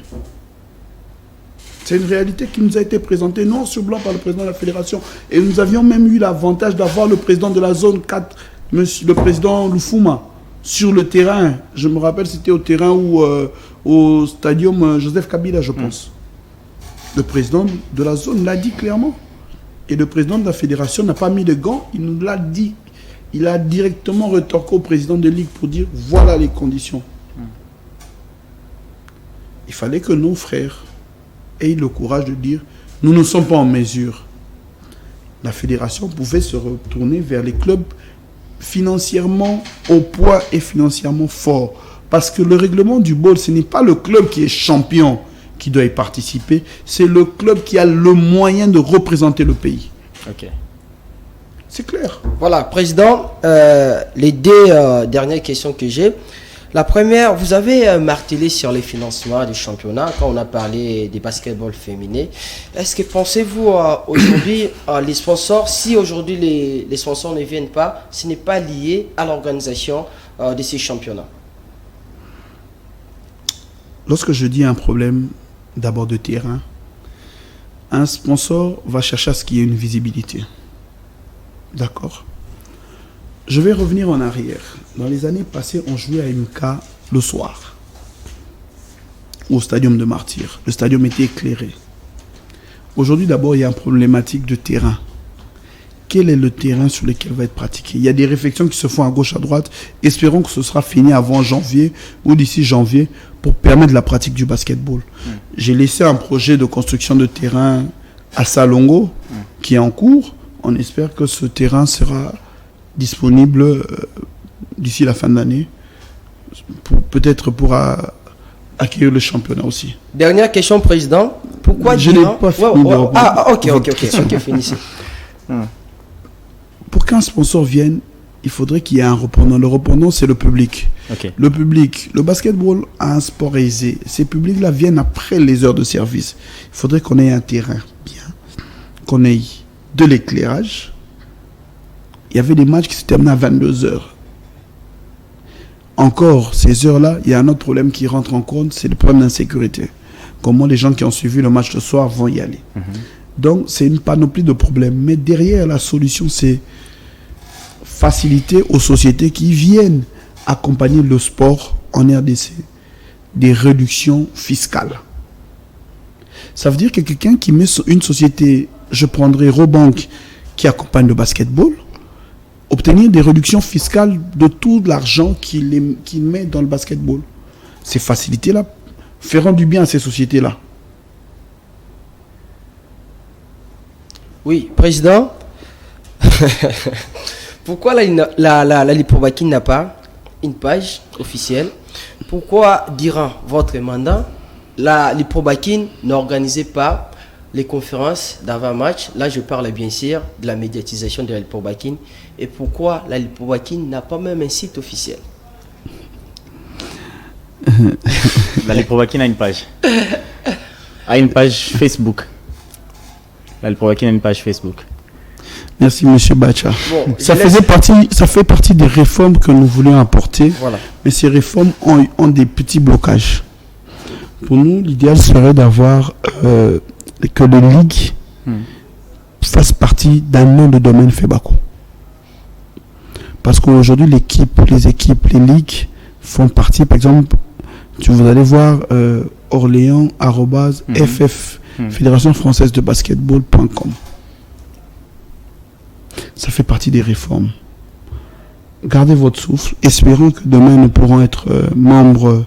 C'est une réalité qui nous a été présentée noir sur blanc par le président de la fédération. Et nous avions même eu l'avantage d'avoir le président de la zone 4, le président Lufuma, sur le terrain, je me rappelle, c'était au terrain où, au stadium Joseph Kabila, je pense. Le président de la zone l'a dit clairement. Et le président de la fédération n'a pas mis de gants, il nous l'a dit. Il a directement retorqué au président de ligue pour dire voilà les conditions. Il fallait que nos frères aient le courage de dire nous ne sommes pas en mesure. La fédération pouvait se retourner vers les clubs financièrement au poids et financièrement forts. Parce que le règlement du ball, ce n'est pas le club qui est champion qui doit y participer, c'est le club qui a le moyen de représenter le pays. Ok. C'est clair. Voilà, Président, les deux dernières questions que j'ai. La première, vous avez martelé sur les financements du championnat quand on a parlé des basketball féminins. Est-ce que pensez-vous aujourd'hui, les sponsors, si aujourd'hui les sponsors ne viennent pas, ce n'est pas lié à l'organisation de ces championnats? Lorsque je dis un problème d'abord de terrain, un sponsor va chercher à ce qu'il y ait une visibilité. D'accord. Je vais revenir en arrière. Dans les années passées, on jouait à MK le soir, au stadium de Martyrs. Le stadium était éclairé. Aujourd'hui, d'abord, il y a une problématique de terrain. Quel est le terrain sur lequel va être pratiqué? Il y a des réflexions qui se font à gauche, à droite. Espérons que ce sera fini avant janvier ou d'ici janvier pour permettre la pratique du basketball. J'ai laissé un projet de construction de terrain à Salongo qui est en cours. On espère que ce terrain sera disponible d'ici la fin de l'année, peut-être pour accueillir le championnat aussi. Dernière question, Président. Pourquoi je n'ai pas fini de répondre. ok, finissez. Pour qu'un sponsor vienne, il faudrait qu'il y ait un répondant. Le répondant, c'est le public. Okay. Le public, le basketball a un sport aisé. Ces publics-là viennent après les heures de service. Il faudrait qu'on ait un terrain bien, qu'on ait de l'éclairage. Il y avait des matchs qui se terminaient à 22 heures. Encore, ces heures-là, il y a un autre problème qui rentre en compte, c'est le problème d'insécurité. Comment les gens qui ont suivi le match ce soir vont y aller. Donc, c'est une panoplie de problèmes. Mais derrière, la solution, c'est faciliter aux sociétés qui viennent accompagner le sport en RDC des réductions fiscales. Ça veut dire que quelqu'un qui met une société, je prendrai Robank, qui accompagne le basketball, obtenir des réductions fiscales de tout l'argent qu'il met dans le basketball. Ces facilités-là feront du bien à ces sociétés-là. Oui, Président. Pourquoi la Lipobakin n'a pas une page officielle? Pourquoi, durant votre mandat, la Lipobakin n'organisait pas les conférences d'avant-match? Là, je parle bien sûr de la médiatisation de la Lipobakin. Et pourquoi la Lipobakin n'a pas même un site officiel? La Lipobakin a une page. A une page Facebook. La Lipobakin a une page Facebook. Merci, M. Bacha. Bon, ça fait partie des réformes que nous voulions apporter. Voilà. Mais ces réformes ont des petits blocages. Pour nous, l'idéal serait d'avoir que les ligues fassent partie d'un nom de domaine FEBACO. Parce qu'aujourd'hui, les équipes, les ligues font partie, par exemple, vous allez voir Orléans, @FF, Fédération Française de Basketball.com. Ça fait partie des réformes. Gardez votre souffle. Espérons que demain nous pourrons être membres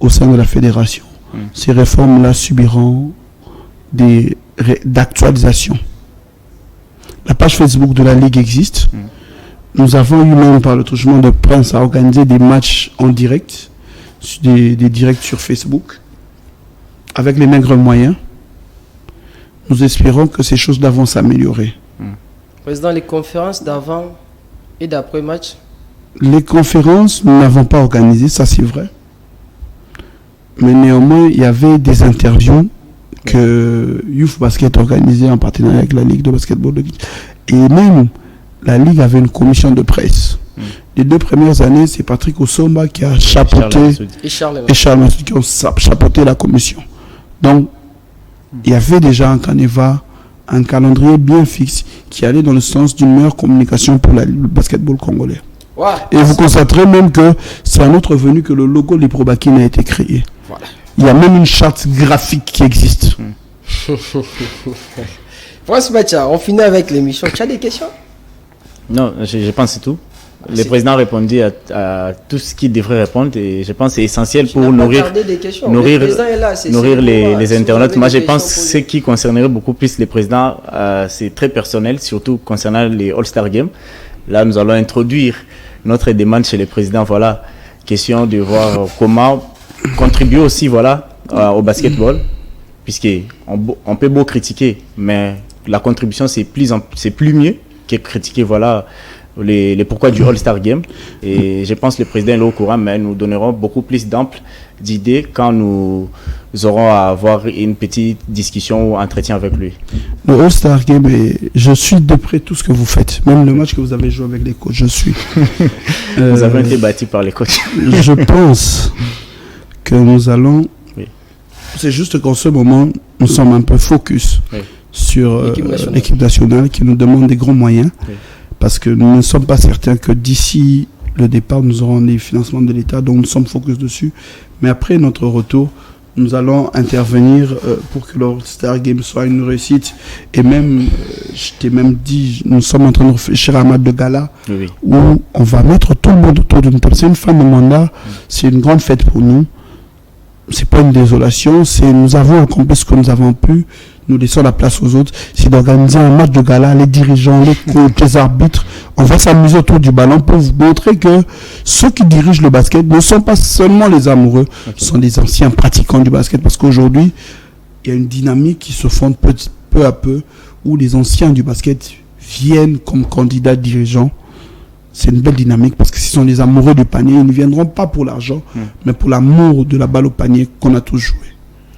au sein de la fédération. Ces réformes-là subiront d'actualisation. La page Facebook de la Ligue existe. Nous avons eu même par le truchement de presse à organiser des matchs en direct, des directs sur Facebook, avec les maigres moyens. Nous espérons que ces choses-là vont s'améliorer. Président, les conférences d'avant et d'après match? Les conférences, nous n'avons pas organisé, ça c'est vrai. Mais néanmoins, il y avait des interviews que Youth Basket organisait en partenariat avec la Ligue de basketball de Guinée. Et même, la Ligue avait une commission de presse. Les 2 premières années, c'est Patrick Osomba qui a chapeauté et Charles Massoud qui ont chapeauté la commission. Donc, il y avait déjà un calendrier bien fixe qui allait dans le sens d'une meilleure communication pour le basketball congolais. Ouais. Et vous constaterez même que c'est à notre venue que le logo de l'Iprobakin a été créé. Voilà. Il y a même une charte graphique qui existe. François Bacha, on finit avec l'émission. Tu as des questions? Non, je pense que c'est tout. Le président a répondu à tout ce qu'il devrait répondre et je pense que c'est essentiel pour nourrir les internautes. Moi, je pense que ce qui concernerait beaucoup plus les présidents, c'est très personnel, surtout concernant les All-Star Games. Là, nous allons introduire notre demande chez les présidents. Voilà, question de voir comment contribuer aussi, voilà, au basketball, puisqu'on peut beau critiquer, mais la contribution, c'est plus mieux que critiquer, voilà, les pourquoi du All-Star Game. Et je pense que le président est au courant, mais nous donnerons beaucoup plus d'amples d'idées quand nous aurons à avoir une petite discussion ou entretien avec lui. Le All-Star Game, je suis de près tout ce que vous faites. Même le match que vous avez joué avec les coachs, je suis. Vous avez été battu par les coachs. Je pense que nous allons... Oui. C'est juste qu'en ce moment, nous sommes un peu focus sur l'équipe nationale qui nous demande des grands moyens. Oui. Parce que nous ne sommes pas certains que d'ici le départ, nous aurons les financements de l'État, donc nous sommes focus dessus. Mais après notre retour, nous allons intervenir pour que le All-Star Game soit une réussite. Et même, je t'ai même dit, nous sommes en train de réfléchir à un match de gala où on va mettre tout le monde autour d'une table. C'est une fin de mandat, c'est une grande fête pour nous. C'est pas une désolation, nous avons accompli ce que nous avons pu. Nous laissons la place aux autres. C'est d'organiser un match de gala, les dirigeants, les coachs, les arbitres. On va s'amuser autour du ballon pour vous montrer que ceux qui dirigent le basket ne sont pas seulement les amoureux, ce sont les anciens pratiquants du basket. Parce qu'aujourd'hui, il y a une dynamique qui se fonde peu à peu où les anciens du basket viennent comme candidats dirigeants. C'est une belle dynamique parce que ce sont les amoureux du panier. Ils ne viendront pas pour l'argent, mais pour l'amour de la balle au panier qu'on a tous joué.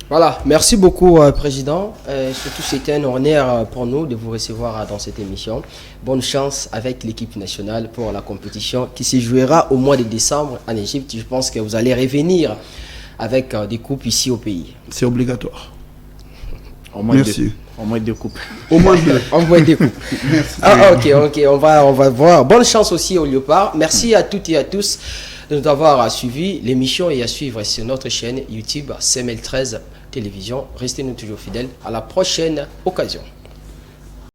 Voilà, merci beaucoup Président. Surtout c'était un honneur pour nous de vous recevoir dans cette émission. Bonne chance avec l'équipe nationale pour la compétition qui se jouera au mois de décembre en Égypte. Je pense que vous allez revenir avec des coupes ici au pays. C'est obligatoire. Merci. Au moins 2 coupes. Au moins 2. Au moins 2 coupes. Merci. Ok, on va voir. Bonne chance aussi au Léopard. Merci à toutes et à tous de nous avoir suivi. L'émission est à suivre sur notre chaîne YouTube CML13 Télévision. Restez-nous toujours fidèles. À la prochaine occasion.